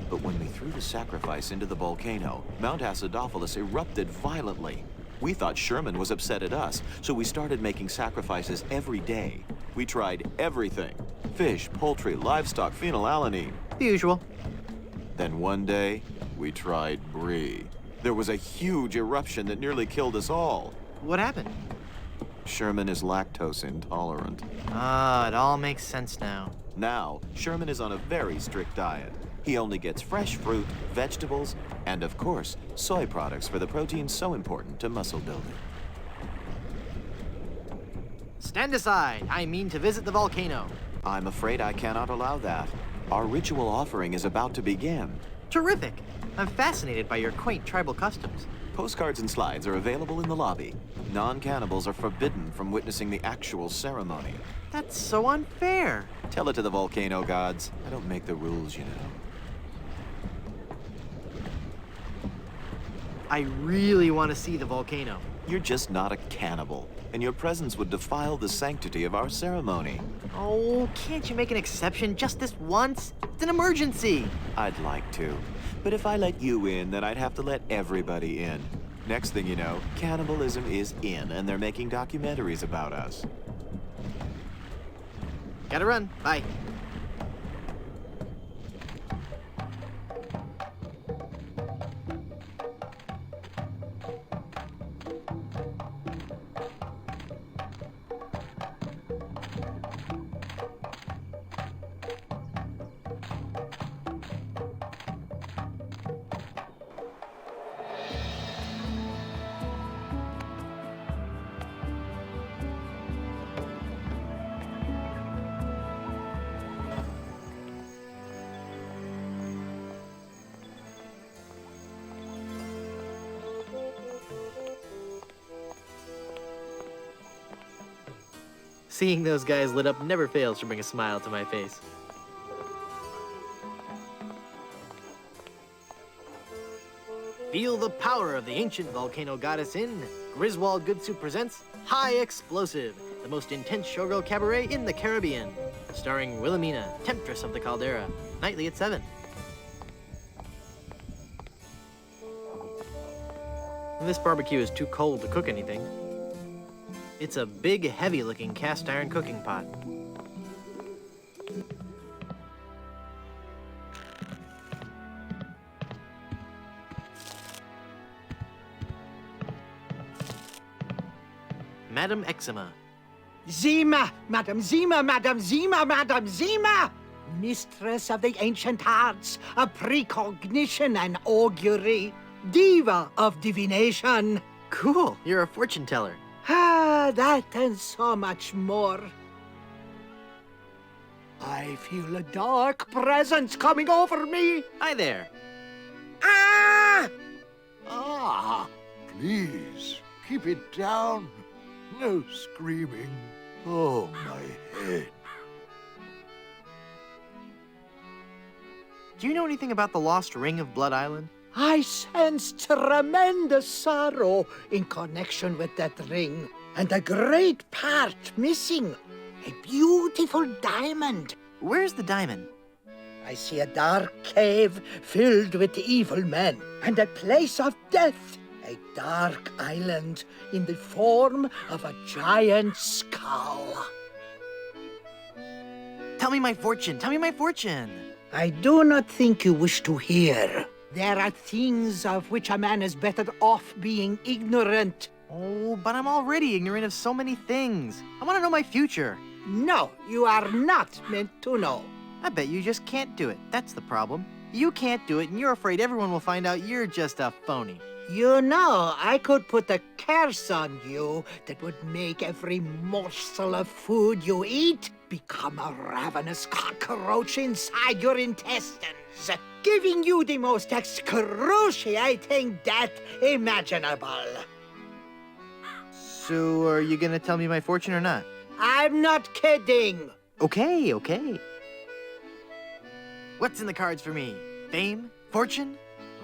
But when we threw the sacrifice into the volcano, Mount Acidophilus erupted violently. We thought Sherman was upset at us, so we started making sacrifices every day. We tried everything. Fish, poultry, livestock, phenylalanine. The usual. Then one day, we tried brie. There was a huge eruption that nearly killed us all. What happened? Sherman is lactose intolerant. Ah, it all makes sense now. Now, Sherman is on a very strict diet. He only gets fresh fruit, vegetables, and of course, soy products for the proteins so important to muscle building. Stand aside. I mean to visit the volcano. I'm afraid I cannot allow that. Our ritual offering is about to begin. Terrific. I'm fascinated by your quaint tribal customs. Postcards and slides are available in the lobby. Non-cannibals are forbidden from witnessing the actual ceremony. That's so unfair. Tell it to the volcano gods. I don't make the rules, you know. I really want to see the volcano. You're just not a cannibal, and your presence would defile the sanctity of our ceremony. Oh, can't you make an exception just this once? It's an emergency. I'd like to, but if I let you in, then I'd have to let everybody in. Next thing you know, cannibalism is in, and they're making documentaries about us. Gotta run. Bye. Seeing those guys lit up never fails to bring a smile to my face. Feel the power of the ancient volcano goddess in Griswold Goodsuit presents High Explosive, the most intense showgirl cabaret in the Caribbean. Starring Wilhelmina, Temptress of the Caldera, nightly at 7. This barbecue is too cold to cook anything. It's a big, heavy-looking cast iron cooking pot. Madam Eczema. Zima, Madam Zima, Madam Zima, Madam Zima! Mistress of the ancient arts, of precognition and augury, diva of divination. Cool, you're a fortune teller. Ah, that and so much more. I feel a dark presence coming over me. Hi there. Ah! Ah, please, keep it down. No screaming. Oh, my head. Do you know anything about the lost ring of Blood Island? I sense tremendous sorrow in connection with that ring, and a great part missing. A beautiful diamond. Where's the diamond? I see a dark cave filled with evil men, and a place of death. A dark island in the form of a giant skull. Tell me my fortune, tell me my fortune. I do not think you wish to hear. There are things of which a man is better off being ignorant. Oh, but I'm already ignorant of so many things. I want to know my future. No, you are not meant to know. I bet you just can't do it. That's the problem. You can't do it, and you're afraid everyone will find out you're just a phony. You know, I could put a curse on you that would make every morsel of food you eat become a ravenous cockroach inside your intestines, giving you the most excruciating death imaginable. So, are you gonna tell me my fortune or not? I'm not kidding. Okay, okay. What's in the cards for me? Fame? Fortune?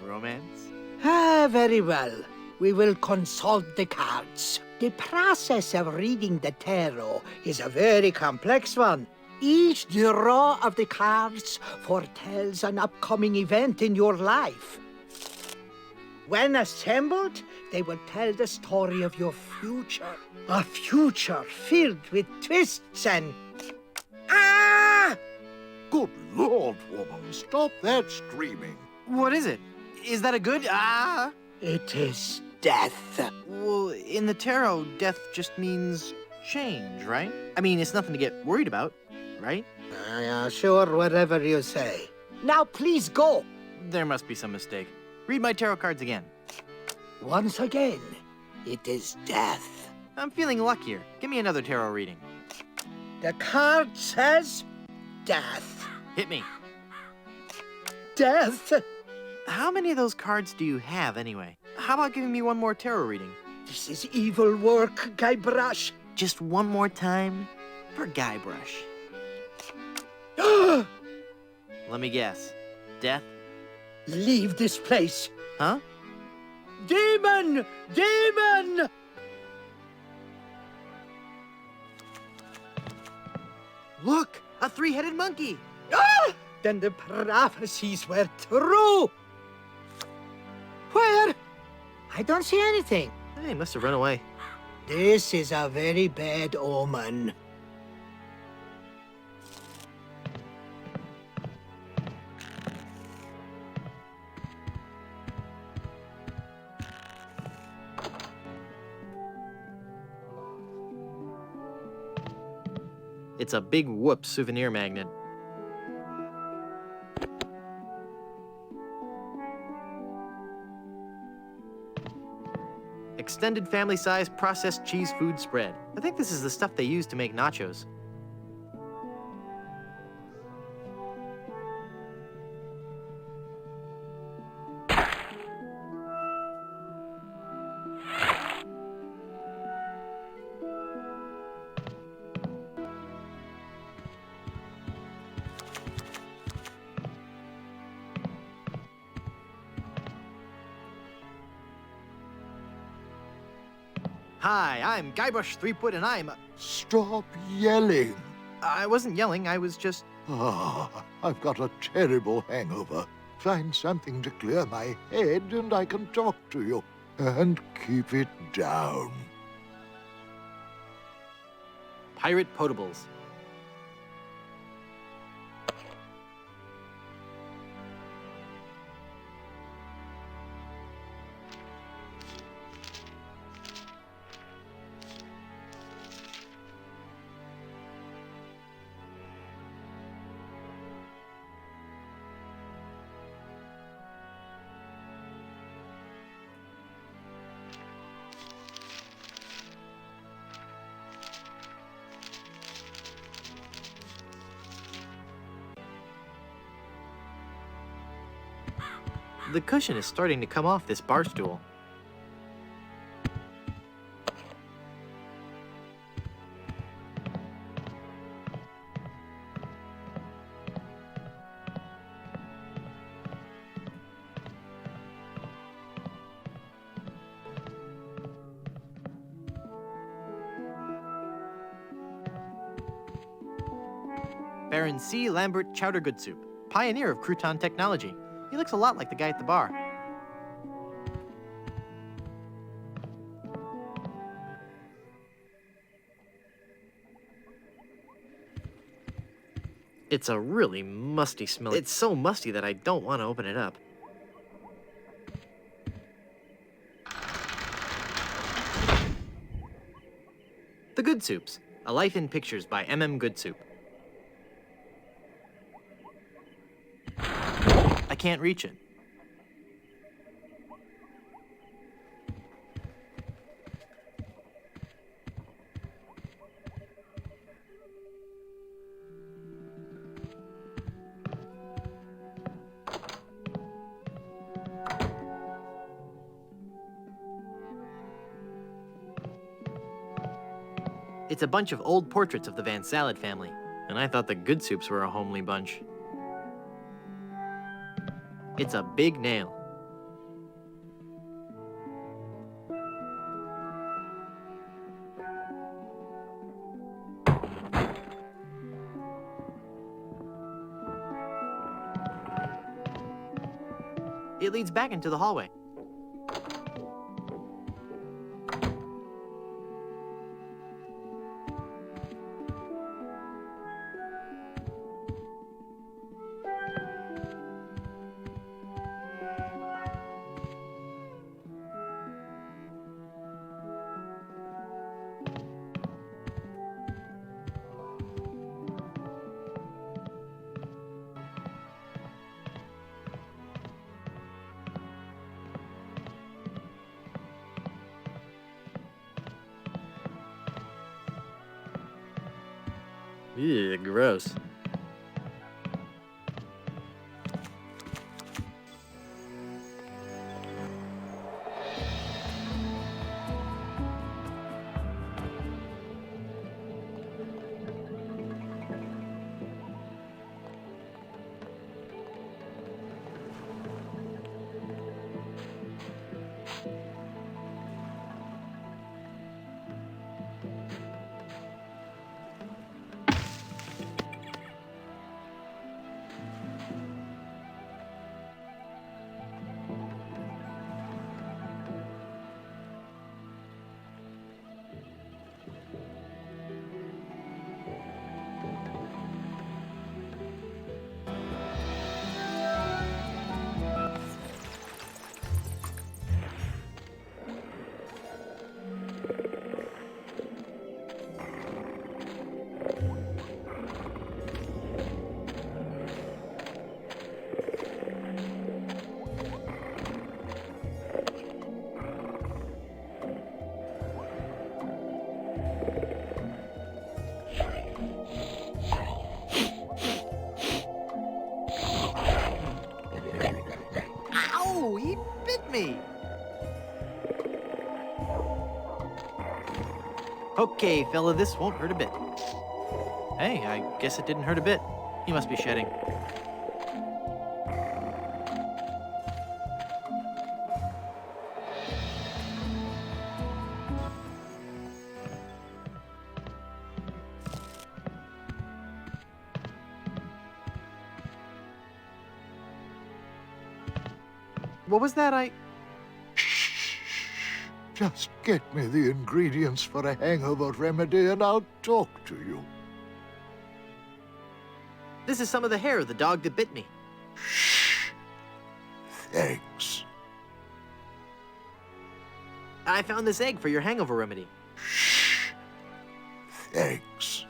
Romance? Ah, very well. We will consult the cards. The process of reading the tarot is a very complex one. Each draw of the cards foretells an upcoming event in your life. When assembled, they will tell the story of your future. A future filled with twists and... Ah! Good Lord, woman, stop that screaming. What is it? Is that a good... Ah? It is death. Well, in the tarot, death just means change, right? I mean, it's nothing to get worried about, right? Yeah, sure, whatever you say. Now, please go. There must be some mistake. Read my tarot cards again. Once again, it is death. I'm feeling luckier. Give me another tarot reading. The card says death. Hit me. Death? How many of those cards do you have, anyway? How about giving me one more tarot reading? This is evil work, Guybrush. Just one more time for Guybrush. Let me guess. Death? Leave this place. Huh? Demon! Demon! Look! A three-headed monkey! Ah! Then the prophecies were true. Where? I don't see anything. He must have run away. This is a very bad omen. It's a big whoop souvenir magnet. Extended family-size processed cheese food spread. I think this is the stuff they use to make nachos. Hi, I'm Guybrush Threepwood, and I'm... Stop yelling. I wasn't yelling, I was just... I've got a terrible hangover. Find something to clear my head and I can talk to you. And keep it down. Pirate Potables. The cushion is starting to come off this bar stool. Baron C. Lambert Chowdergood Soup, pioneer of crouton technology. He looks a lot like the guy at the bar. It's a really musty smell. It's so musty that I don't want to open it up. The Good Soups, A Life in Pictures by M.M. Good Soup. I can't reach it. It's a bunch of old portraits of the Van Salad family, and I thought the Good Soups were a homely bunch. It's a big nail. It leads back into the hallway. Ew, gross. Ow! He bit me! Okay, fella, this won't hurt a bit. Hey, I guess it didn't hurt a bit. He must be shedding. What was that? Just get me the ingredients for a hangover remedy and I'll talk to you. This is some of the hair of the dog that bit me. Thanks. I found this egg for your hangover remedy. Thanks.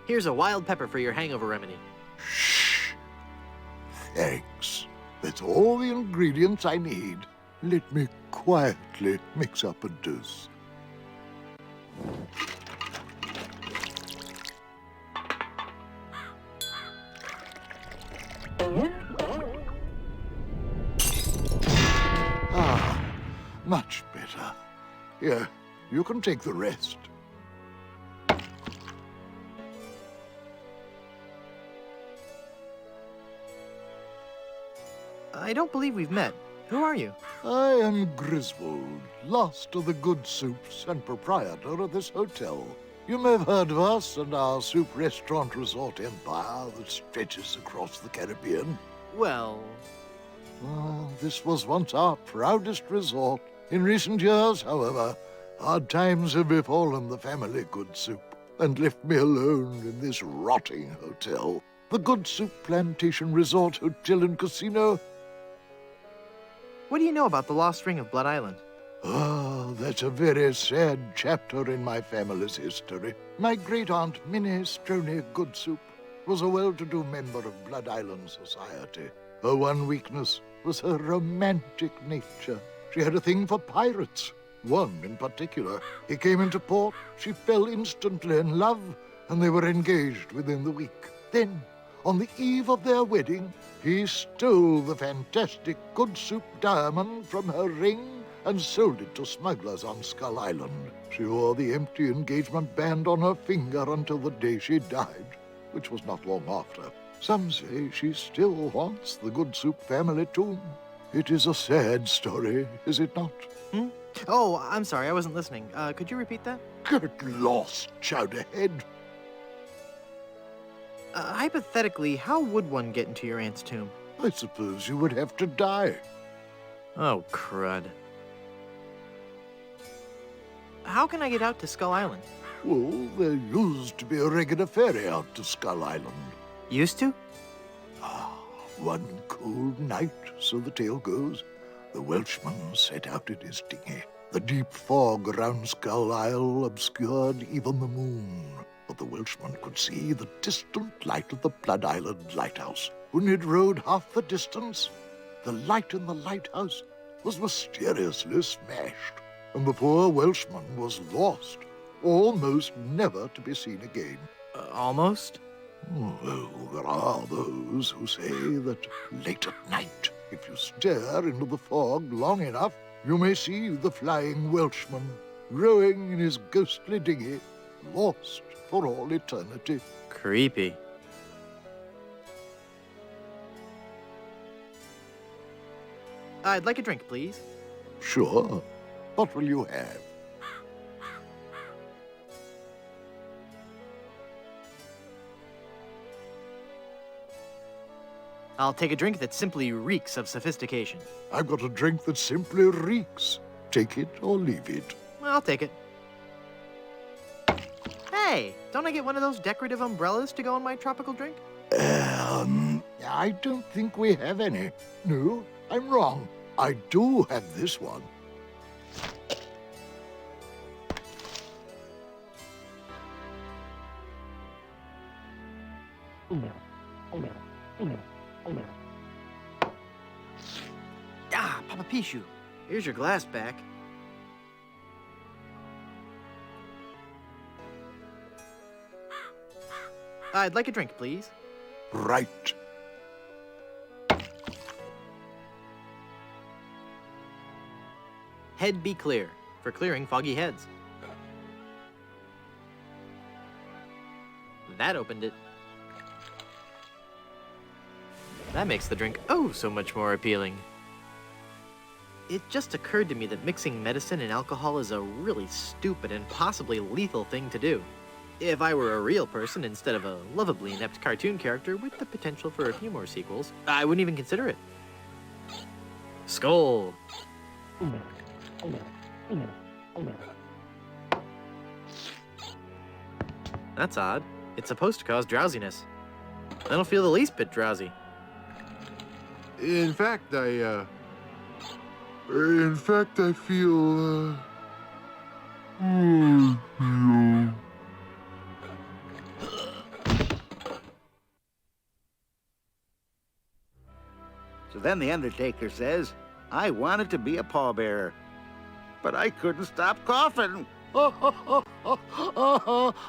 Here's a wild pepper for your hangover remedy. Thanks. That's all the ingredients I need. Let me quietly mix up a dose. Ah, much better. Here, you can take the rest. I don't believe we've met. Who are you? I am Griswold, last of the good soups and proprietor of this hotel. You may have heard of us and our soup restaurant resort empire that stretches across the Caribbean. Well... This was once our proudest resort. In recent years, however, hard times have befallen the family Good Soup and left me alone in this rotting hotel. The Good Soup Plantation Resort Hotel and Casino. What do you know about the lost ring of Blood Island? That's a very sad chapter in my family's history. My great-aunt Minnie Stroney Good Soup was a well-to-do member of Blood Island society. Her one weakness was her romantic nature. She had a thing for pirates, one in particular. He came into port, she fell instantly in love, and they were engaged within the week. Then, on the eve of their wedding, he stole the fantastic Good Soup diamond from her ring and sold it to smugglers on Skull Island. She wore the empty engagement band on her finger until the day she died, which was not long after. Some say she still haunts the Good Soup family tomb. It is a sad story, is it not? Oh, I'm sorry, I wasn't listening. Could you repeat that? Get lost, Chowderhead. Hypothetically, how would one get into your aunt's tomb? I suppose you would have to die. Oh, crud. How can I get out to Skull Island? Well, there used to be a regular ferry out to Skull Island. Used to? One cold night, so the tale goes, the Welshman set out in his dinghy. The deep fog around Skull Isle obscured even the moon, but the Welshman could see the distant light of the Blood Island lighthouse. When he'd rowed half the distance, the light in the lighthouse was mysteriously smashed, and the poor Welshman was lost, almost never to be seen again. Almost? Well, there are those who say that late at night, if you stare into the fog long enough, you may see the flying Welshman rowing in his ghostly dinghy, lost for all eternity. Creepy. I'd like a drink, please. Sure. What will you have? I'll take a drink that simply reeks of sophistication. I've got a drink that simply reeks. Take it or leave it. I'll take it. Hey, don't I get one of those decorative umbrellas to go in my tropical drink? I don't think we have any. No, I'm wrong. I do have this one. Ah, Papa Pichu, here's your glass back. I'd like a drink, please. Right. Head be clear, for clearing foggy heads. That opened it. That makes the drink oh so much more appealing. It just occurred to me that mixing medicine and alcohol is a really stupid and possibly lethal thing to do. If I were a real person instead of a lovably inept cartoon character with the potential for a few more sequels, I wouldn't even consider it. Skull! That's odd. It's supposed to cause drowsiness. I don't feel the least bit drowsy. In fact, I feel, So then the Undertaker says, I wanted to be a pallbearer, but I couldn't stop coughing.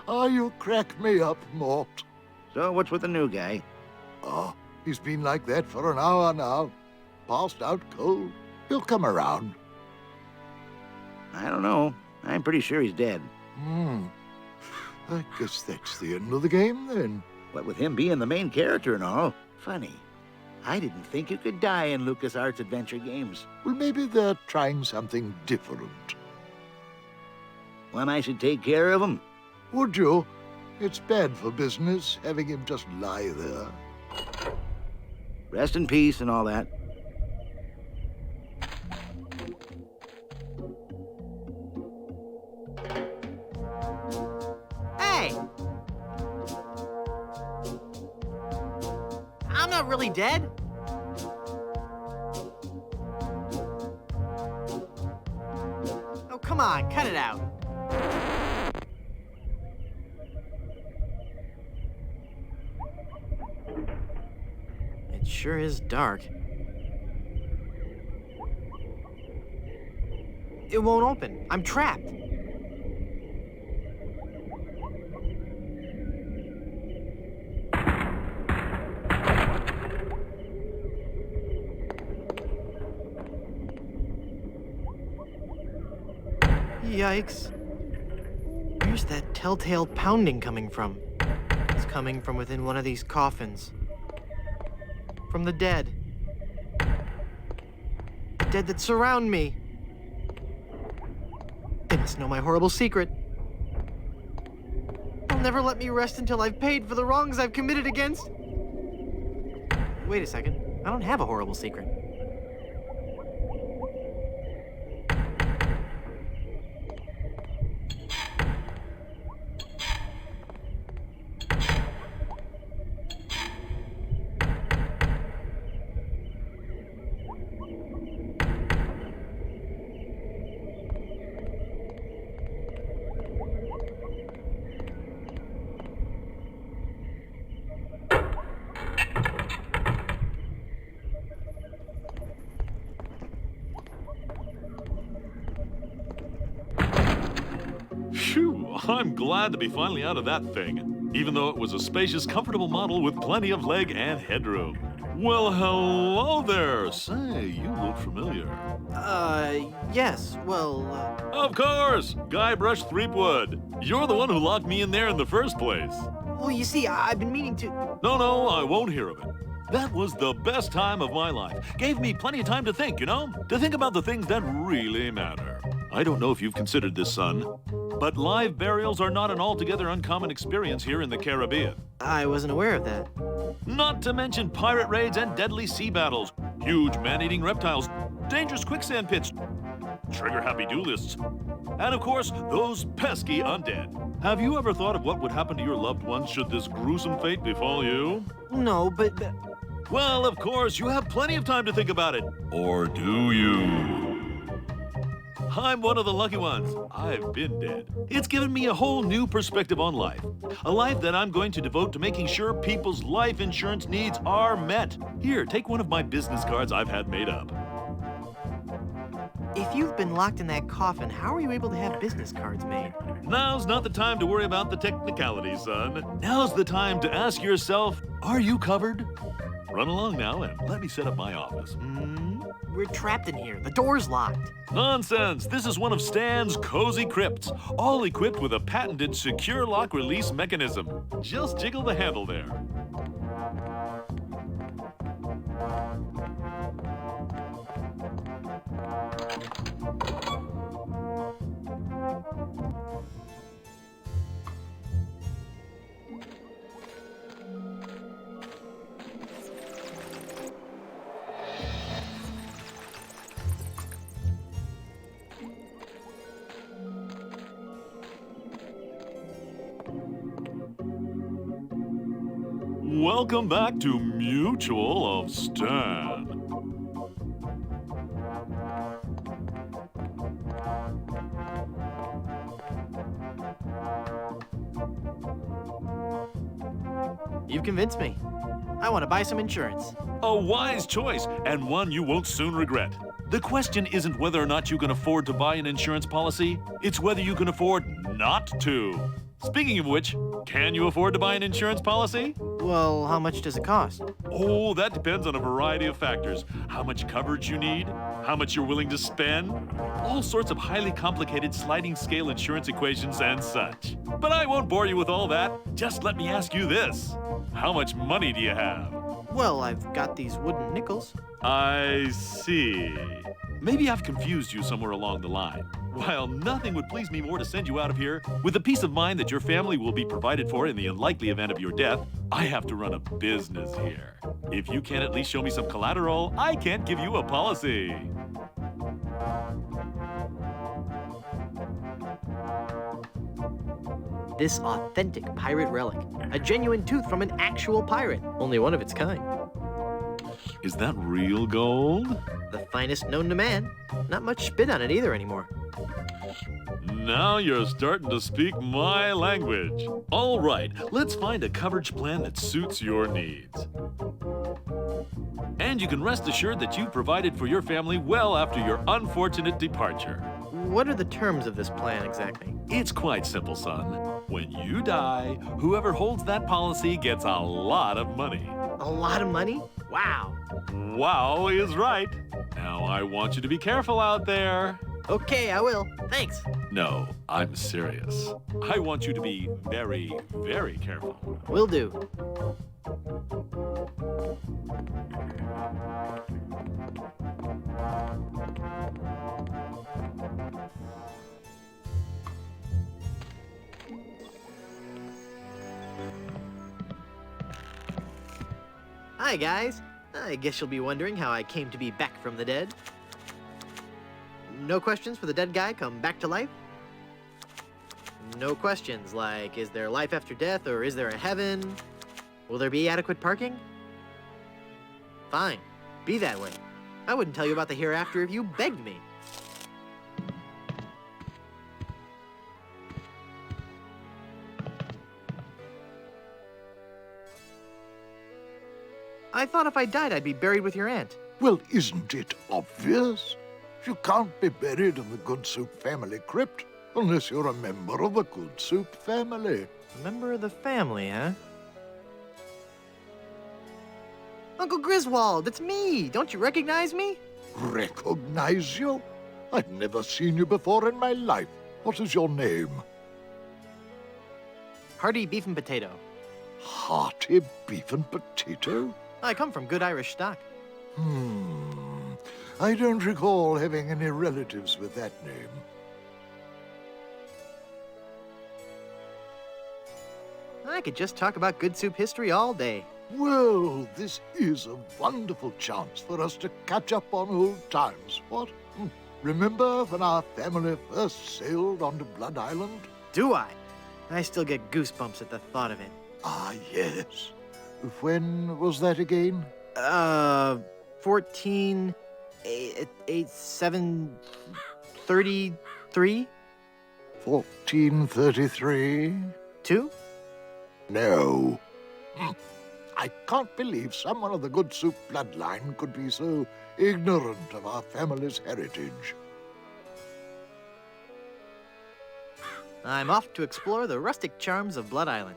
You crack me up, Mort. So what's with the new guy? Oh, he's been like that for an hour now. Passed out cold. He'll come around. I don't know. I'm pretty sure he's dead. I guess that's the end of the game, then. What with him being the main character and all. Funny. I didn't think you could die in LucasArts adventure games. Well, maybe they're trying something different. When I should take care of him? Would you? It's bad for business, having him just lie there. Rest in peace and all that. Hey! I'm not really dead. Oh, come on, cut it out. It sure is dark. It won't open. I'm trapped. Yikes. Where's that telltale pounding coming from? It's coming from within one of these coffins. From the dead. The dead that surround me. They must know my horrible secret. They'll never let me rest until I've paid for the wrongs I've committed against. Wait a second. I don't have a horrible secret. I'm glad to be finally out of that thing, even though it was a spacious, comfortable model with plenty of leg and headroom. Well, hello there. Say, you look familiar. Yes, well, Of course! Guybrush Threepwood. You're the one who locked me in there in the first place. Well, you see, I've been meaning to... No, I won't hear of it. That was the best time of my life. Gave me plenty of time to think, you know? To think about the things that really matter. I don't know if you've considered this, son, but live burials are not an altogether uncommon experience here in the Caribbean. I wasn't aware of that. Not to mention pirate raids and deadly sea battles, huge man-eating reptiles, dangerous quicksand pits, trigger-happy duelists, and of course, those pesky undead. Have you ever thought of what would happen to your loved ones should this gruesome fate befall you? No, but... Well, of course, you have plenty of time to think about it. Or do you? I'm one of the lucky ones. I've been dead. It's given me a whole new perspective on life. A life that I'm going to devote to making sure people's life insurance needs are met. Here, take one of my business cards I've had made up. If you've been locked in that coffin, how are you able to have business cards made? Now's not the time to worry about the technicalities, son. Now's the time to ask yourself, are you covered? Run along now and let me set up my office. We're trapped in here. The door's locked. Nonsense! This is one of Stan's cozy crypts, all equipped with a patented secure lock release mechanism. Just jiggle the handle there. Welcome back to Mutual of Stan. You've convinced me. I want to buy some insurance. A wise choice, and one you won't soon regret. The question isn't whether or not you can afford to buy an insurance policy, it's whether you can afford not to. Speaking of which, can you afford to buy an insurance policy? Well, how much does it cost? Oh, that depends on a variety of factors. How much coverage you need, how much you're willing to spend, all sorts of highly complicated sliding scale insurance equations and such. But I won't bore you with all that. Just let me ask you this. How much money do you have? Well, I've got these wooden nickels. I see. Maybe I've confused you somewhere along the line. While nothing would please me more to send you out of here with the peace of mind that your family will be provided for in the unlikely event of your death, I have to run a business here. If you can't at least show me some collateral, I can't give you a policy. This authentic pirate relic. A genuine tooth from an actual pirate. Only one of its kind. Is that real gold? The finest known to man. Not much spit on it either anymore. Now you're starting to speak my language. All right, let's find a coverage plan that suits your needs. And you can rest assured that you've provided for your family well after your unfortunate departure. What are the terms of this plan exactly? It's quite simple, son. When you die, whoever holds that policy gets a lot of money. A lot of money? Wow. Wow is right. Now I want you to be careful out there. Okay, I will. Thanks. No, I'm serious. I want you to be very, very careful. Will do. Hi, guys. I guess you'll be wondering how I came to be back from the dead. No questions for the dead guy come back to life? No questions like, is there life after death or is there a heaven? Will there be adequate parking? Fine. Be that way. I wouldn't tell you about the hereafter if you begged me. I thought if I died, I'd be buried with your aunt. Well, isn't it obvious? You can't be buried in the Good Soup family crypt. Unless you're a member of the Good Soup family. A member of the family, huh? Uncle Griswold, it's me! Don't you recognize me? Recognize you? I've never seen you before in my life. What is your name? Hearty beef and potato. Hearty beef and potato? I come from good Irish stock. I don't recall having any relatives with that name. I could just talk about Good Soup history all day. Well, this is a wonderful chance for us to catch up on old times, what? Remember when our family first sailed onto Blood Island? Do I? I still get goosebumps at the thought of it. Ah, yes. When was that again? 14... 733? 1433? 2? No. I can't believe someone of the Good Soup bloodline could be so ignorant of our family's heritage. I'm off to explore the rustic charms of Blood Island.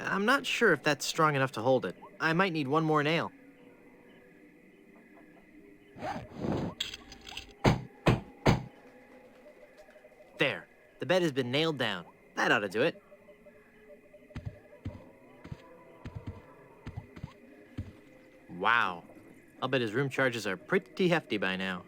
I'm not sure if that's strong enough to hold it. I might need one more nail. There. The bed has been nailed down. That ought to do it. Wow. I'll bet his room charges are pretty hefty by now.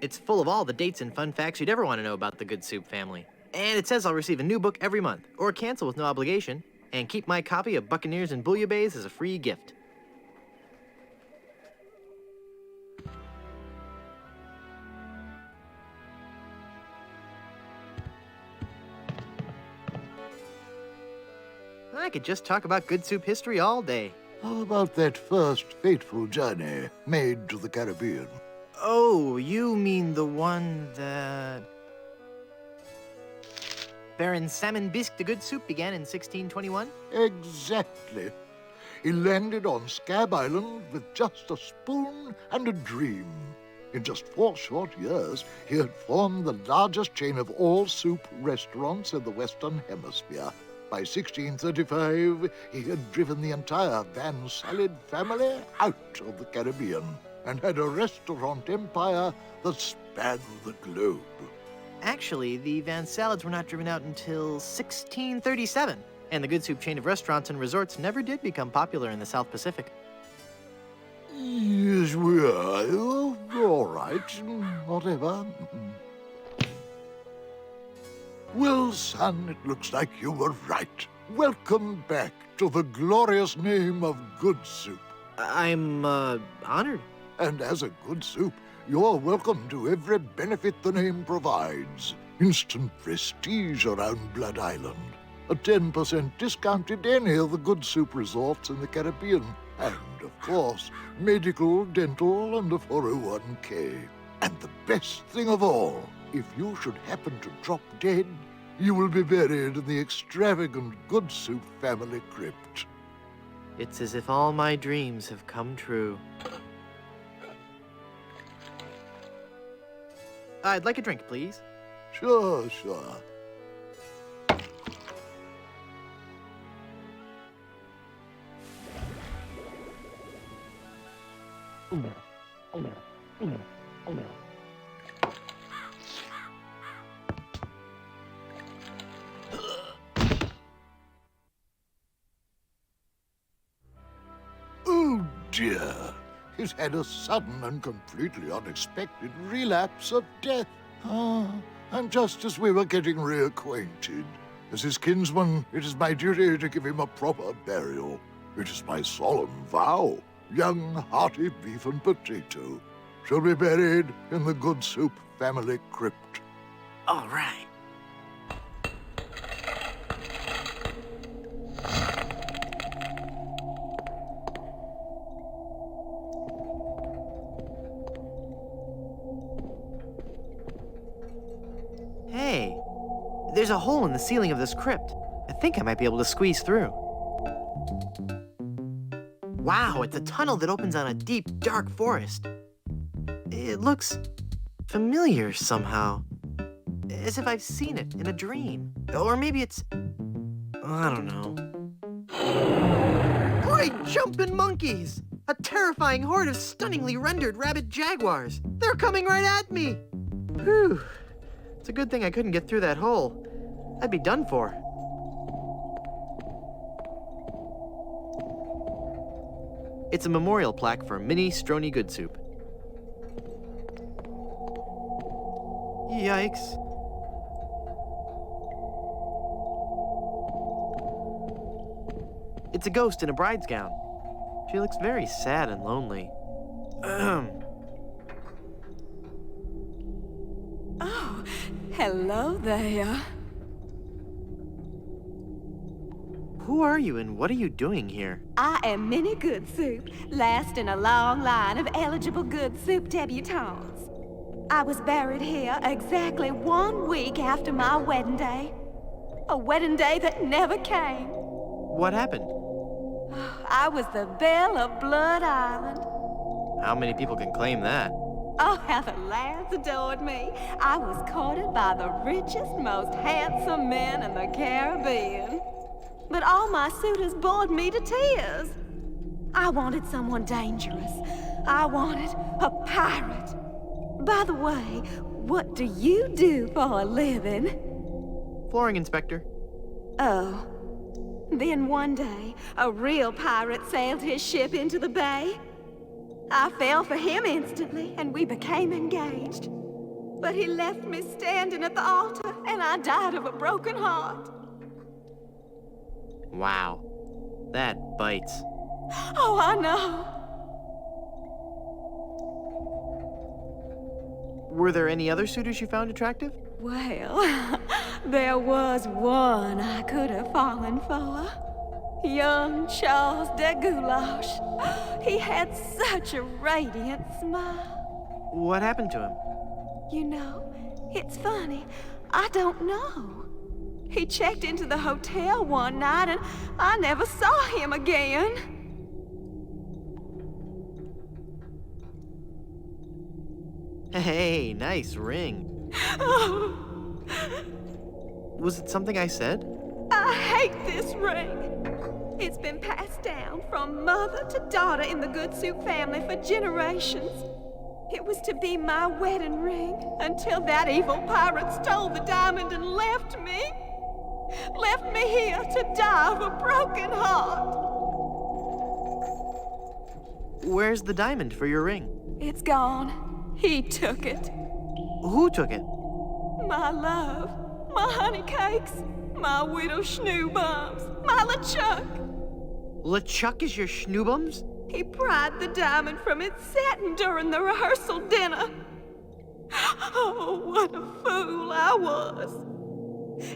It's full of all the dates and fun facts you'd ever want to know about the Good Soup family. And it says I'll receive a new book every month, or cancel with no obligation, and keep my copy of Buccaneers and Bouillabaisse as a free gift. I could just talk about Good Soup history all day. How about that first fateful journey made to the Caribbean? Oh, you mean the one that... Baron Salmon Bisque de Good Soup began in 1621? Exactly. He landed on Scab Island with just a spoon and a dream. In just 4 short years, he had formed the largest chain of all soup restaurants in the Western Hemisphere. By 1635, he had driven the entire Van Salad family out of the Caribbean and had a restaurant empire that spanned the globe. Actually, the Van Salads were not driven out until 1637, and the Good Soup chain of restaurants and resorts never did become popular in the South Pacific. Yes, we are. All right, whatever. Well, son, it looks like you were right. Welcome back to the glorious name of Good Soup. I'm, honored. And as a Good Soup, you're welcome to every benefit the name provides. Instant prestige around Blood Island. A 10% discount at any of the Good Soup resorts in the Caribbean. And, of course, medical, dental, and a 401k. And the best thing of all, if you should happen to drop dead, you will be buried in the extravagant Good Soup family crypt. It's as if all my dreams have come true. I'd like a drink, please. Sure. Oh, dear. he's had a sudden and completely unexpected relapse of death. And just as we were getting reacquainted, as his kinsman, it is my duty to give him a proper burial. It is my solemn vow. Young, hearty beef and potato shall be buried in the Good Soup family crypt. All right. Hey, there's a hole in the ceiling of this crypt. I think I might be able to squeeze through. Wow, it's a tunnel that opens on a deep, dark forest. It looks familiar somehow. As if I've seen it in a dream. Or maybe it's... I don't know. Great jumping monkeys! A terrifying horde of stunningly rendered rabid jaguars. They're coming right at me! Whew. It's a good thing I couldn't get through that hole. I'd be done for. It's a memorial plaque for Minnie Strony Good Soup. Yikes. It's a ghost in a bride's gown. She looks very sad and lonely. Oh, hello there. Who are you and what are you doing here? I am Minnie Good Soup, last in a long line of eligible Good Soup debutantes. I was buried here exactly 1 week after my wedding day. A wedding day that never came. What happened? I was the belle of Blood Island. How many people can claim that? Oh, how the lads adored me. I was courted by the richest, most handsome men in the Caribbean. But all my suitors bored me to tears. I wanted someone dangerous. I wanted a pirate. By the way, what do you do for a living? Flooring inspector. Oh. Then one day, a real pirate sailed his ship into the bay. I fell for him instantly, and we became engaged. But he left me standing at the altar, and I died of a broken heart. Wow. That bites. Oh, I know. Were there any other suitors you found attractive? Well, there was one I could have fallen for. Young Charles de Goulash. He had such a radiant smile. What happened to him? You know, it's funny. I don't know. He checked into the hotel one night and I never saw him again. Hey, nice ring. Oh. Was it something I said? I hate this ring. It's been passed down from mother to daughter in the Good Soup family for generations. It was to be my wedding ring until that evil pirate stole the diamond and left me. Left me here to die of a broken heart. Where's the diamond for your ring? It's gone. He took it. Who took it? My love, my honey cakes, my widow schnoobums, my LeChuck. LeChuck is your schnoobums? He pried the diamond from its satin during the rehearsal dinner. Oh, what a fool I was.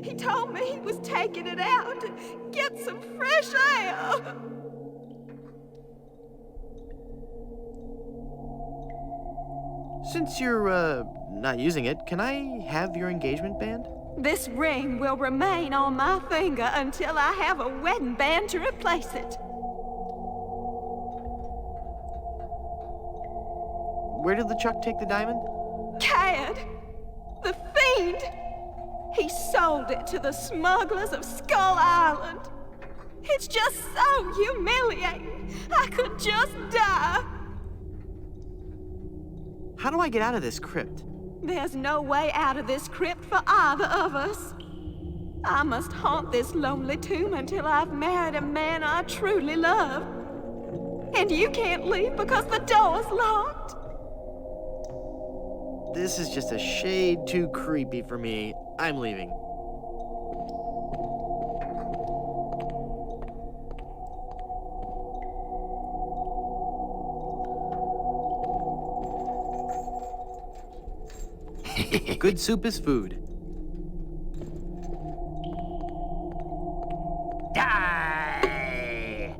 He told me he was taking it out to get some fresh air. Since you're, not using it, can I have your engagement band? This ring will remain on my finger until I have a wedding band to replace it. Where did LeChuck take the diamond? Cad! The fiend! He sold it to the smugglers of Skull Island. It's just so humiliating. I could just die. How do I get out of this crypt? There's no way out of this crypt for either of us. I must haunt this lonely tomb until I've married a man I truly love. And you can't leave because the door's locked? This is just a shade too creepy for me. I'm leaving. Good soup is food. Die!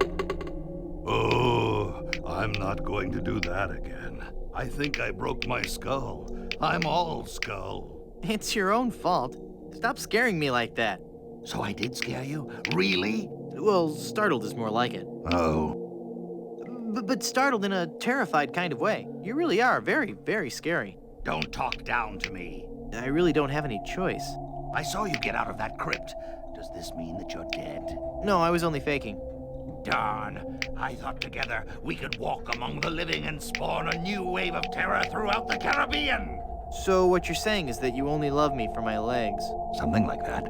Oh, I'm not going to do that again. I think I broke my skull. I'm all skull. It's your own fault. Stop scaring me like that. So I did scare you? Really? Well, startled is more like it. Oh. But startled in a terrified kind of way. You really are very, very scary. Don't talk down to me. I really don't have any choice. I saw you get out of that crypt. Does this mean that you're dead? No, I was only faking. Darn. I thought together we could walk among the living and spawn a new wave of terror throughout the Caribbean. So what you're saying is that you only love me for my legs. Something like that.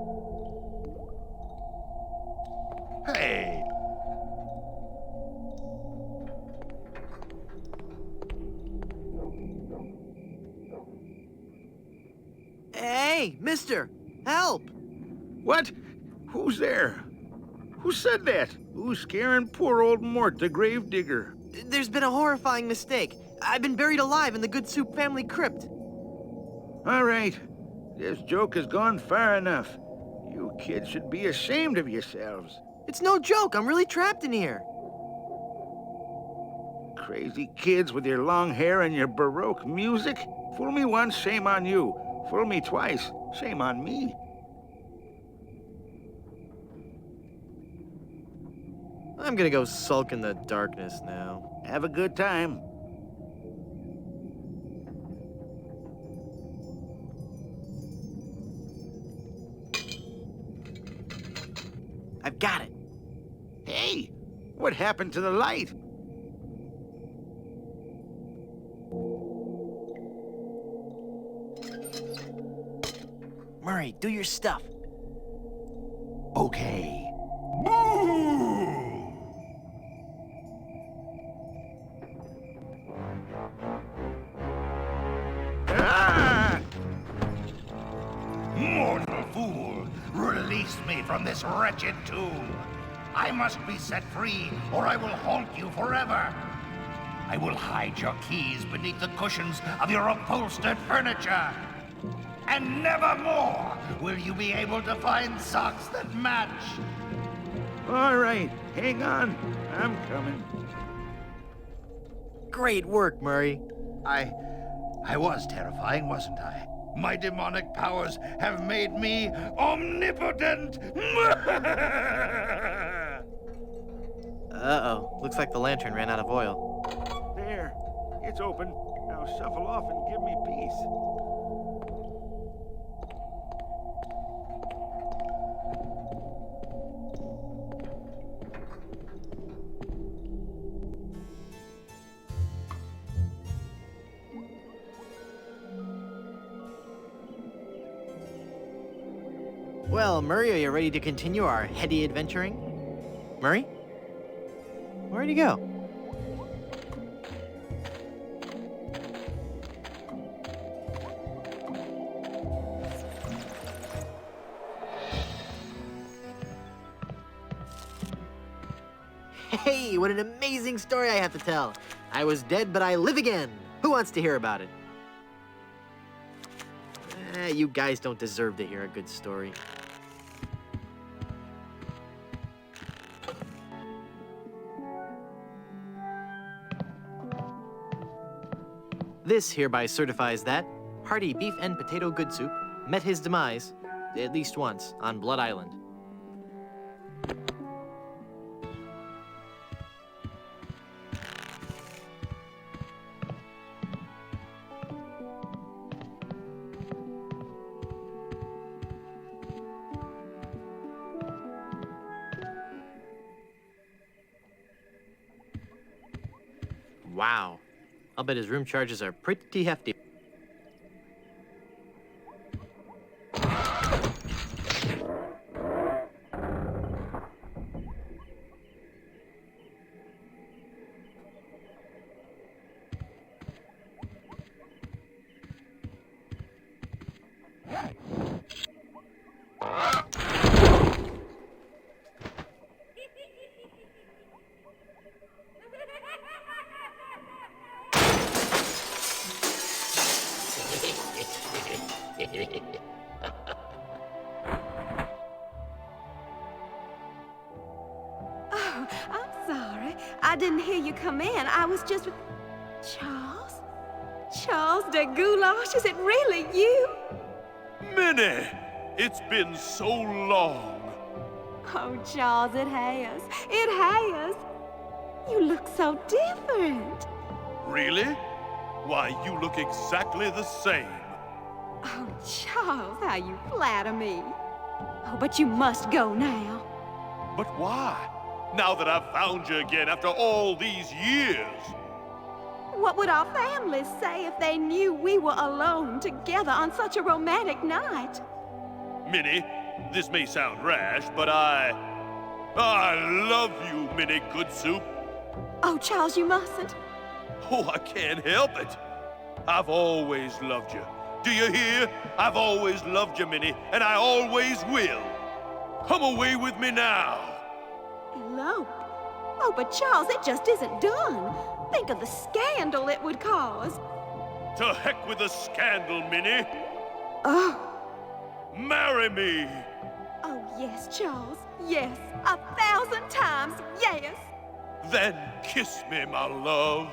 Hey. Hey, mister! Help! What? Who's there? Who said that? Who's scaring poor old Mort, the gravedigger? There's been a horrifying mistake. I've been buried alive in the Good Soup family crypt. All right. This joke has gone far enough. You kids should be ashamed of yourselves. It's no joke. I'm really trapped in here. Crazy kids with your long hair and your Baroque music. Fool me once, shame on you. Fool me twice, shame on me. I'm gonna go sulk in the darkness now. Have a good time. I've got it. Hey, what happened to the light? Murray, do your stuff. Okay. Ah! Mortal fool! Release me from this wretched tomb! I must be set free, or I will haunt you forever! I will hide your keys beneath the cushions of your upholstered furniture! And never more will you be able to find socks that match! All right, hang on. I'm coming. Great work, Murray. I was terrifying, wasn't I? My demonic powers have made me omnipotent! Uh-oh. Looks like the lantern ran out of oil. There, it's open. Now shuffle off and give me peace. Well, Murray, are you ready to continue our heady adventuring? Murray? Where'd he go? Hey, what an amazing story I have to tell. I was dead, but I live again. Who wants to hear about it? You guys don't deserve to hear a good story. This hereby certifies that hearty beef and potato good soup met his demise, at least once, on Blood Island. Wow. I'll bet his room charges are pretty hefty. I'm sorry. I didn't hear you come in. I was just... Charles? Charles de Goulash, is it really you? Minnie! It's been so long. Oh, Charles, it has. It has. You look so different. Really? Why, you look exactly the same. Oh, Charles, how you flatter me. Oh, but you must go now. But why? Now that I've found you again after all these years. What would our families say if they knew we were alone together on such a romantic night? Minnie, this may sound rash, but I love you, Minnie Good Soup. Oh, Charles, you mustn't. Oh, I can't help it. I've always loved you. Do you hear? I've always loved you, Minnie, and I always will. Come away with me now. Elope? Oh, but Charles, it just isn't done. Think of the scandal it would cause. To heck with the scandal, Minnie. Oh. Marry me. Oh, yes, Charles. Yes. 1,000 times yes. Then kiss me, my love.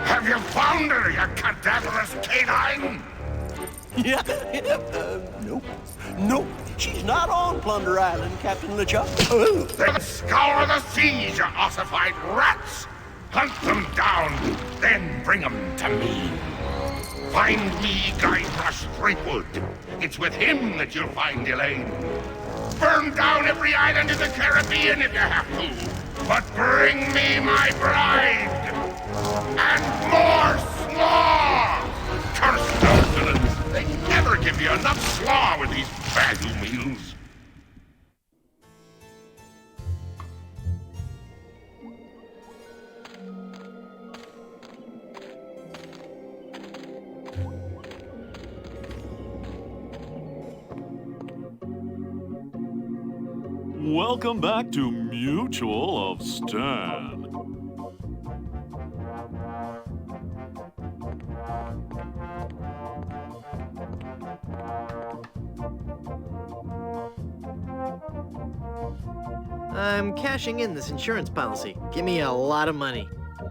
Have you found her, you cadaverous canine? Yeah, nope. Nope, she's not on Plunder Island, Captain LeChuck. Then scour the seas, you ossified rats! Hunt them down, then bring them to me. Find me Guybrush Threepwood. It's with him that you'll find Elaine. Burn down every island in the Caribbean if you have to. But bring me my bride! And more slaw! Curse those villains! They never give you enough slaw with these value meals. Welcome back to Mutual of Stan. I'm cashing in this insurance policy. Give me a lot of money.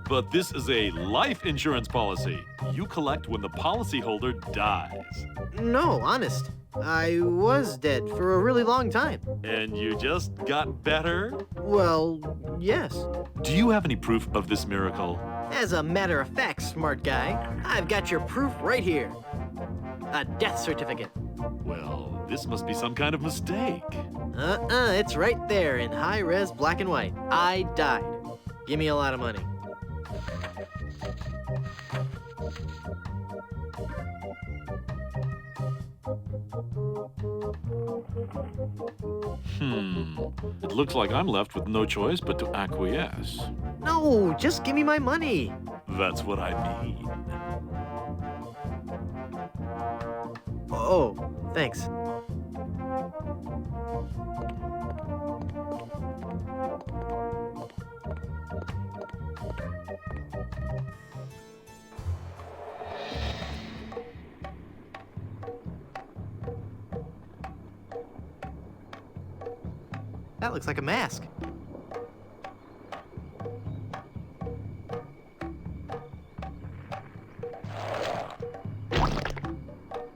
But this is a life insurance policy. You collect when the policyholder dies. No, honest. I was dead for a really long time. And you just got better? Well, yes. Do you have any proof of this miracle? As a matter of fact, smart guy, I've got your proof right here. A death certificate. Well, this must be some kind of mistake. It's right there in high-res black and white. I died. Give me a lot of money. It looks like I'm left with no choice but to acquiesce. No, just give me my money. That's what I mean. Oh, thanks. That looks like a mask.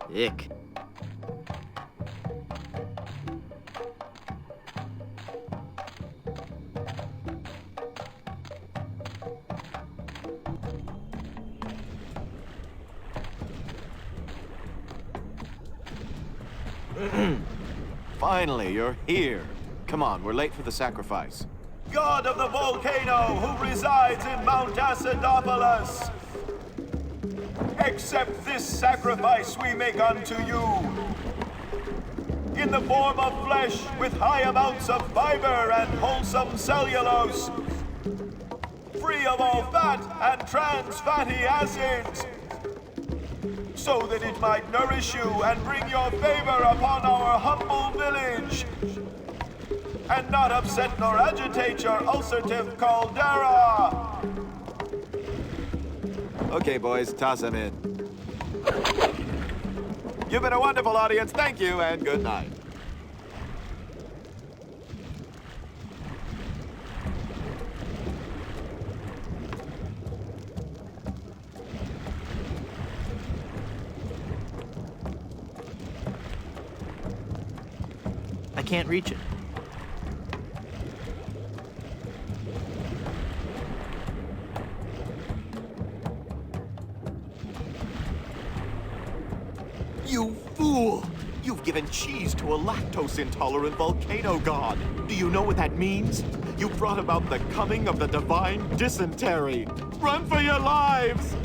Ick. Finally, you're here. Come on, we're late for the sacrifice. God of the volcano who resides in Mount Acidopolis, accept this sacrifice we make unto you. in the form of flesh with high amounts of fiber and wholesome cellulose, free of all fat and trans fatty acids, so that it might nourish you and bring your favor upon our humble village, and not upset nor agitate your ulcerative caldera. Okay, boys, toss him in. You've been a wonderful audience. Thank you, and good night. I can't reach it. You fool! You've given cheese to a lactose-intolerant volcano god. Do you know what that means? You brought about the coming of the divine dysentery. Run for your lives!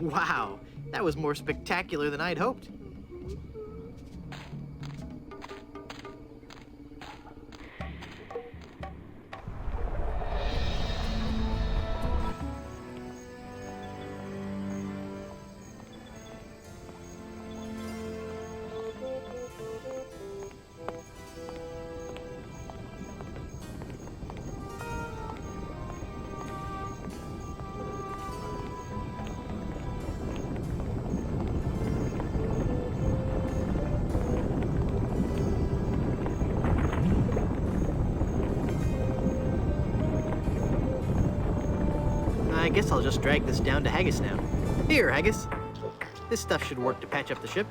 Wow, that was more spectacular than I'd hoped. I guess I'll just drag this down to Haggis now. Here, Haggis. This stuff should work to patch up the ship.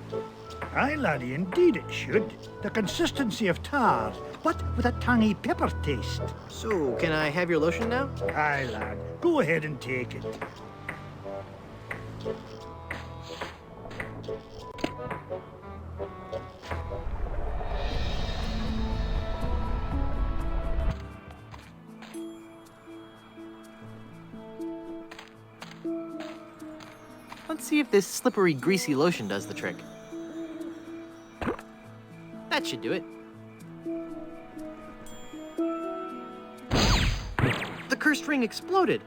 Aye, laddie, indeed it should. The consistency of tar, but with a tangy pepper taste. So, can I have your lotion now? Aye, lad. Go ahead and take it. Let's see if this slippery, greasy lotion does the trick. That should do it. The cursed ring exploded.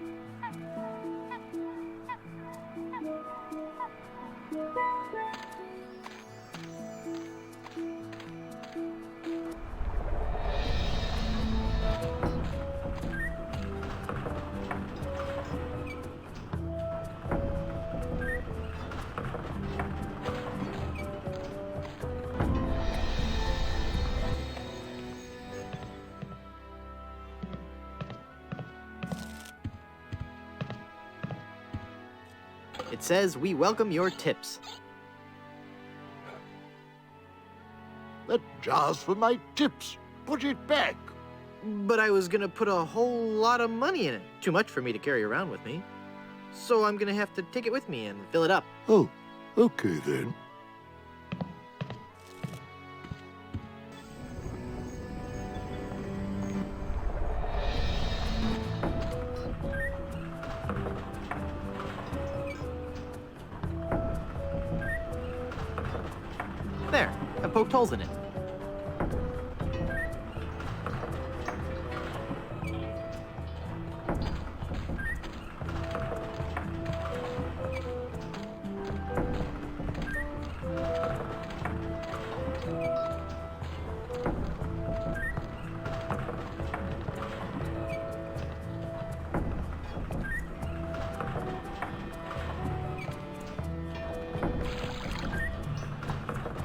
It says, "We welcome your tips." That jar's for my tips. Put it back. But I was gonna put a whole lot of money in it. Too much for me to carry around with me. So I'm gonna have to take it with me and fill it up. Oh, okay then. There, I poked holes in it.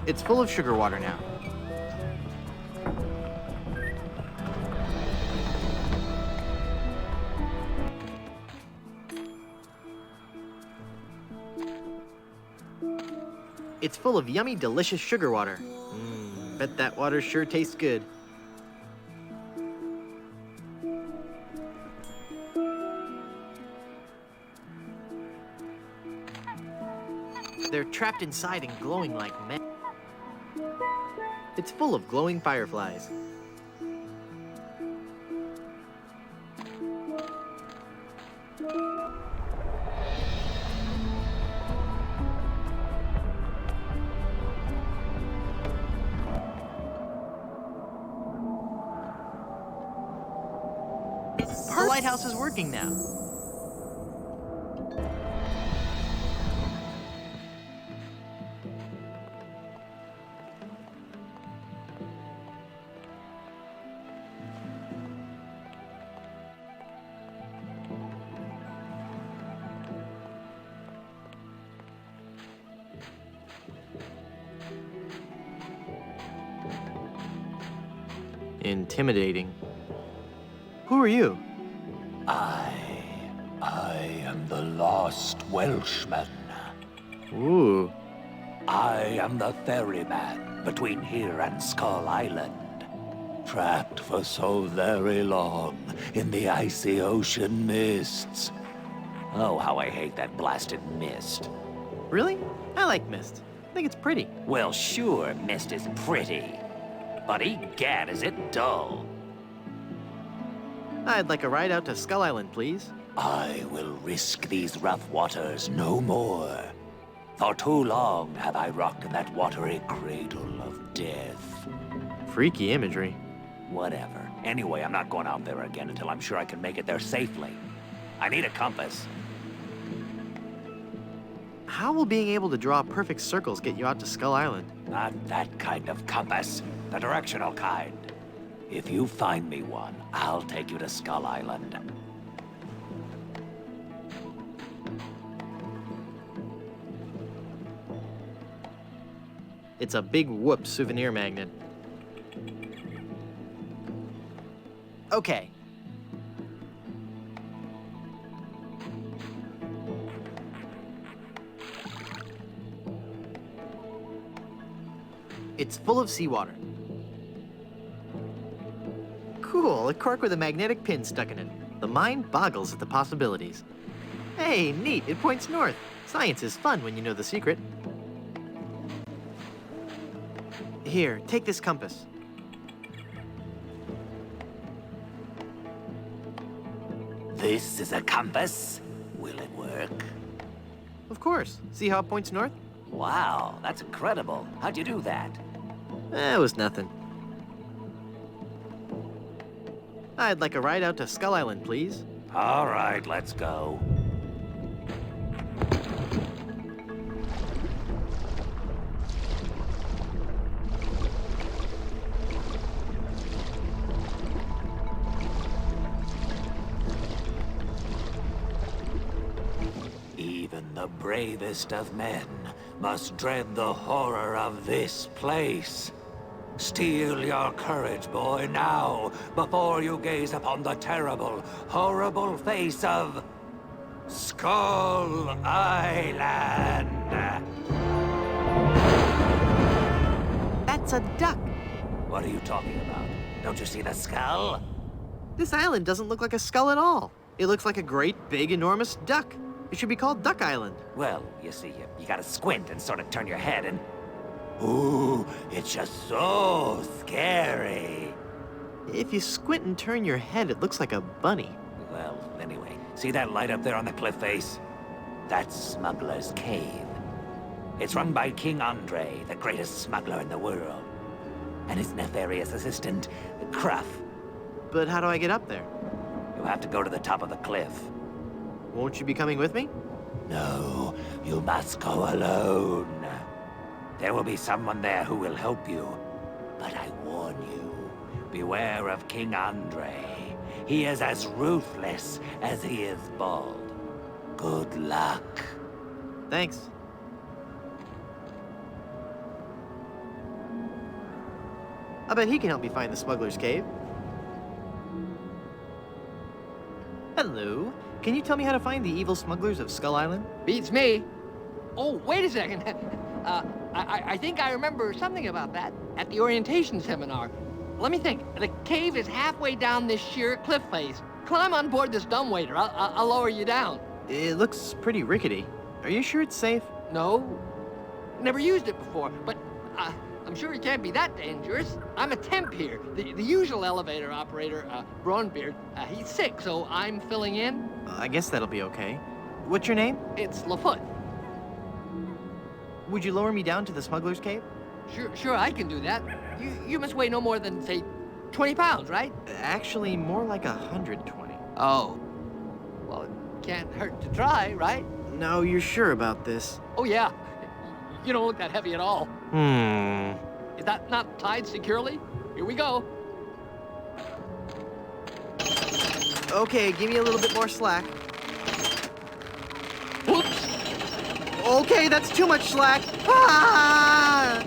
It's full of sugar water now. It's full of yummy, delicious sugar water. Bet that water sure tastes good. They're trapped inside and glowing like men. It's full of glowing fireflies. The lighthouse is working now. Intimidating. Who are you? I am the lost Welshman. Ooh. I am the ferryman between here and Skull Island. Trapped for so very long in the icy ocean mists. Oh, how I hate that blasted mist. Really? I like mist. I think it's pretty. Well, sure, mist is pretty. But egad, is it dull. I'd like a ride out to Skull Island, please. I will risk these rough waters no more. For too long have I rocked in that watery cradle of death. Freaky imagery. Whatever. Anyway, I'm not going out there again until I'm sure I can make it there safely. I need a compass. How will being able to draw perfect circles get you out to Skull Island? Not that kind of compass. The directional kind. If you find me one, I'll take you to Skull Island. It's a big whoop souvenir magnet. Okay. It's full of seawater. Cool, a cork with a magnetic pin stuck in it. The mind boggles at the possibilities. Hey, neat, it points north. Science is fun when you know the secret. Here, take this compass. This is a compass? Will it work? Of course. See how it points north? Wow, that's incredible. How'd you do that? It was nothing. I'd like a ride out to Skull Island, please. All right, let's go. Even the bravest of men must dread the horror of this place. Steel your courage, boy, now, before you gaze upon the terrible, horrible face of Skull Island. That's a duck. What are you talking about? Don't you see the skull? This island doesn't look like a skull at all. It looks like a great, big, enormous duck. It should be called Duck Island. Well, you see, you gotta squint and sort of turn your head and... Ooh, it's just so scary. If you squint and turn your head, it looks like a bunny. Well, anyway, see that light up there on the cliff face? That's Smuggler's Cave. It's run by King Andre, the greatest smuggler in the world. And his nefarious assistant, Cruff. But how do I get up there? You have to go to the top of the cliff. Won't you be coming with me? No, you must go alone. There will be someone there who will help you. But I warn you, beware of King Andre. He is as ruthless as he is bald. Good luck. Thanks. I bet he can help me find the smuggler's cave. Hello. Can you tell me how to find the evil smugglers of Skull Island? Beats me. Oh, wait a second. I think I remember something about that at the orientation seminar. Let me think. The cave is halfway down this sheer cliff face. Climb on board this dumbwaiter. I'll lower you down. It looks pretty rickety. Are you sure it's safe? No, Never used it before, but I'm sure it can't be that dangerous. I'm a temp here. The usual elevator operator, Braunbeard, he's sick, so I'm filling in. I guess that'll be okay. What's your name? It's Lafoot. Would you lower me down to the smuggler's cave? Sure, I can do that. You must weigh no more than, say, 20 pounds, right? Actually, more like 120. Oh. Well, it can't hurt to try, right? No, you're sure about this? Oh, yeah. You don't look that heavy at all. Is that not tied securely? Here we go. Okay, give me a little bit more slack. Whoops! Okay, that's too much slack. Ah!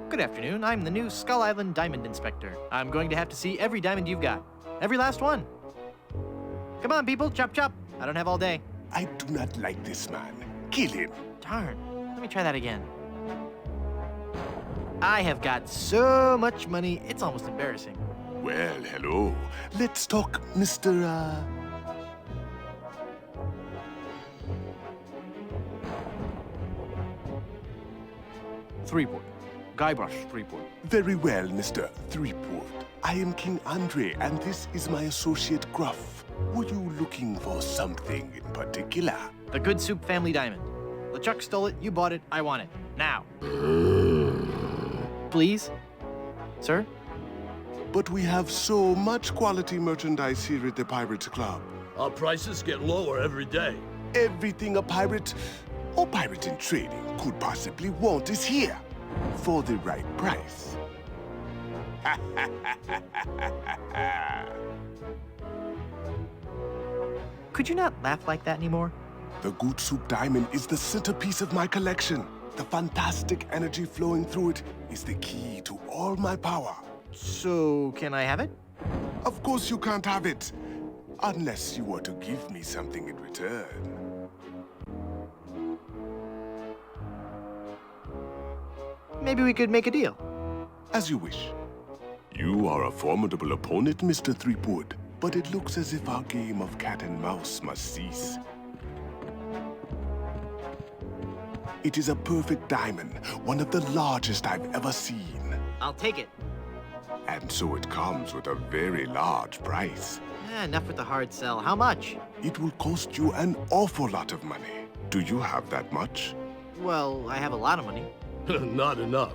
Good afternoon. I'm the new Skull Island Diamond Inspector. I'm going to have to see every diamond you've got. Every last one. Come on, people. Chop, chop. I don't have all day. I do not like this man. Kill him. Darn. Let me try that again. I have got so much money, it's almost embarrassing. Well, hello. Let's talk, Mr. Threeport. Guybrush Threeport. Very well, Mr. Threeport. I am King Andre, and this is my associate Gruff. Were you looking for something in particular? The Good Soup Family Diamond. LeChuck stole it, you bought it, I want it. Now. Please? Sir? But we have so much quality merchandise here at the Pirates Club. Our prices get lower every day. Everything a pirate or pirate in trading could possibly want is here. For the right price. Could you not laugh like that anymore? The Good Soup Diamond is the centerpiece of my collection. The fantastic energy flowing through it is the key to all my power. So, can I have it? Of course you can't have it. Unless you were to give me something in return. Maybe we could make a deal. As you wish. You are a formidable opponent, Mr. Threepwood, but it looks as if our game of cat and mouse must cease. It is a perfect diamond, one of the largest I've ever seen. I'll take it. And so it comes with a very large price. Enough with the hard sell. How much? It will cost you an awful lot of money. Do you have that much? Well, I have a lot of money. Not enough.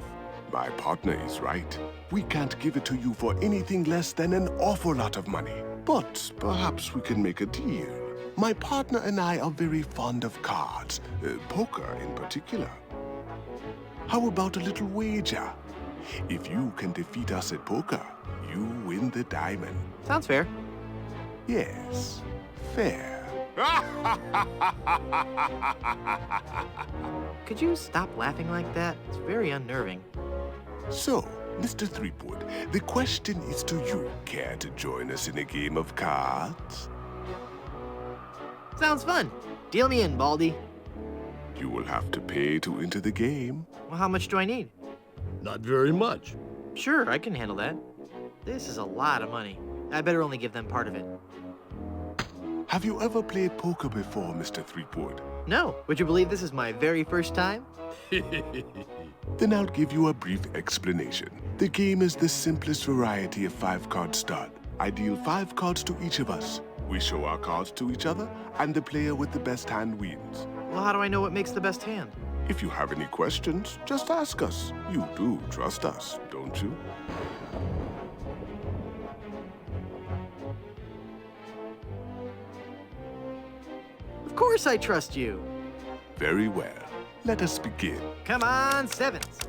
My partner is right. We can't give it to you for anything less than an awful lot of money. But perhaps we can make a deal. My partner and I are very fond of cards, poker in particular. How about a little wager? If you can defeat us at poker, you win the diamond. Sounds fair. Yes, fair. Could you stop laughing like that? It's very unnerving. So, Mr. Threepwood, the question is to you. Care to join us in a game of cards? Sounds fun. Deal me in, Baldy. You will have to pay to enter the game. Well, how much do I need? Not very much. Sure, I can handle that. This is a lot of money. I better only give them part of it. Have you ever played poker before, Mr. Threepwood? No. Would you believe this is my very first time? Then I'll give you a brief explanation. The game is the simplest variety of 5-card stud. I deal 5 cards to each of us. We show our cards to each other, and the player with the best hand wins. Well, how do I know what makes the best hand? If you have any questions, just ask us. You do trust us, don't you? Of course I trust you. Very well. Let us begin. Come on, sevens.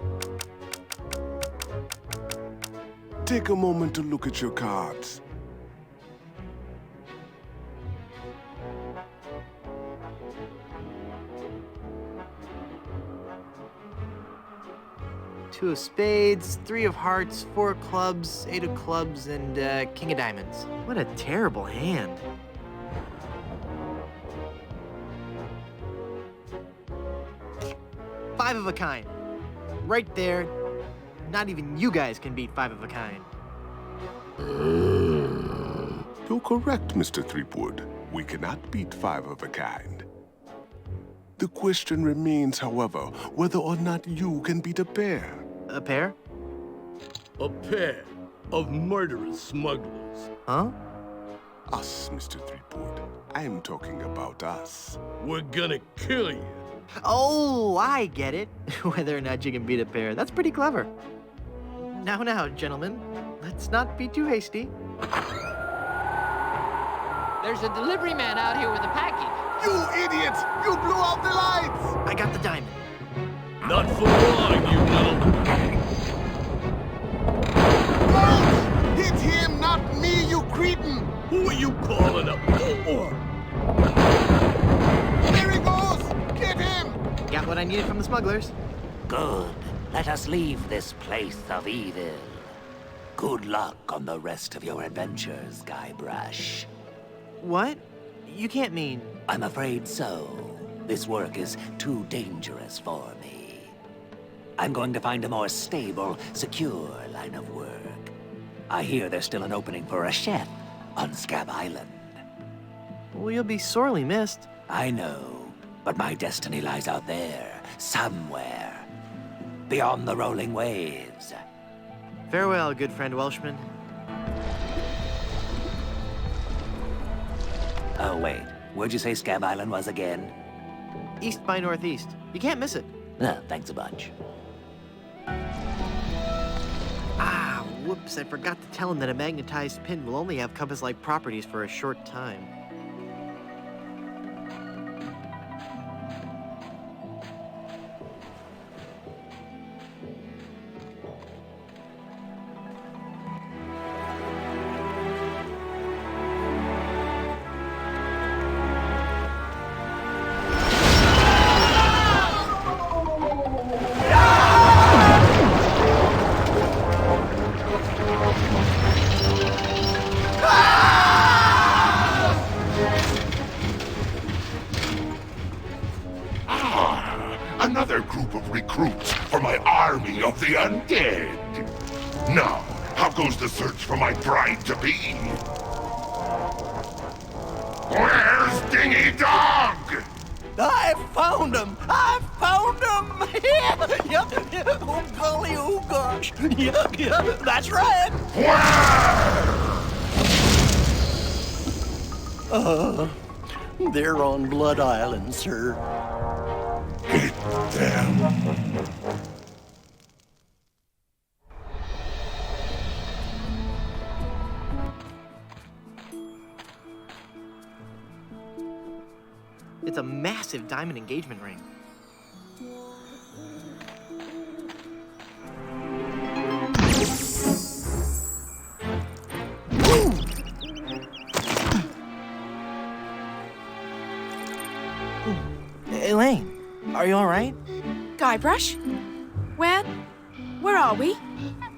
Take a moment to look at your cards. Two of spades, 3 of hearts, 4 of clubs, 8 of clubs, and King of diamonds. What a terrible hand. 5 of a kind. Right there, not even you guys can beat 5 of a kind. You're correct, Mr. Threepwood. We cannot beat 5 of a kind. The question remains, however, whether or not you can beat a pair. A pair? A pair of murderous smugglers. Huh? Us, Mr. Threepwood. I'm talking about us. We're gonna kill you. Oh, I get it. Whether or not you can beat a pair. That's pretty clever. Now, gentlemen. Let's not be too hasty. There's a delivery man out here with a package. You idiot! You blew out the lights! I got the diamond. Not for long, you little... Hit him, not me, you cretin! Who are you calling a bore? There he goes! Get him! Got what I needed from the smugglers. Good. Let us leave this place of evil. Good luck on the rest of your adventures, Guybrush. What? You can't mean... I'm afraid so. This work is too dangerous for me. I'm going to find a more stable, secure line of work. I hear there's still an opening for a chef on Scab Island. Well, you'll be sorely missed. I know, but my destiny lies out there, somewhere. Beyond the rolling waves. Farewell, good friend Welshman. Oh, wait. Where'd you say Scab Island was again? East by northeast. You can't miss it. Thanks a bunch. Ah, whoops. I forgot to tell him that a magnetized pin will only have compass-like properties for a short time. Another group of recruits for my army of the undead. Now, how goes the search for my bride-to-be? Where's Dingy Dog? I found him! I found him! Oh, golly, oh, gosh. Yeah, that's right. Where? They're on Blood Island, sir. Hit them. It's a massive diamond engagement ring. Elaine, are you all right? Guybrush? Where are we?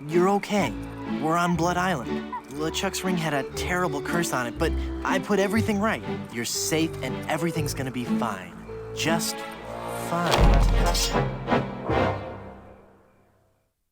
You're okay. We're on Blood Island. LeChuck's ring had a terrible curse on it, but I put everything right. You're safe and everything's gonna be fine. Just fine.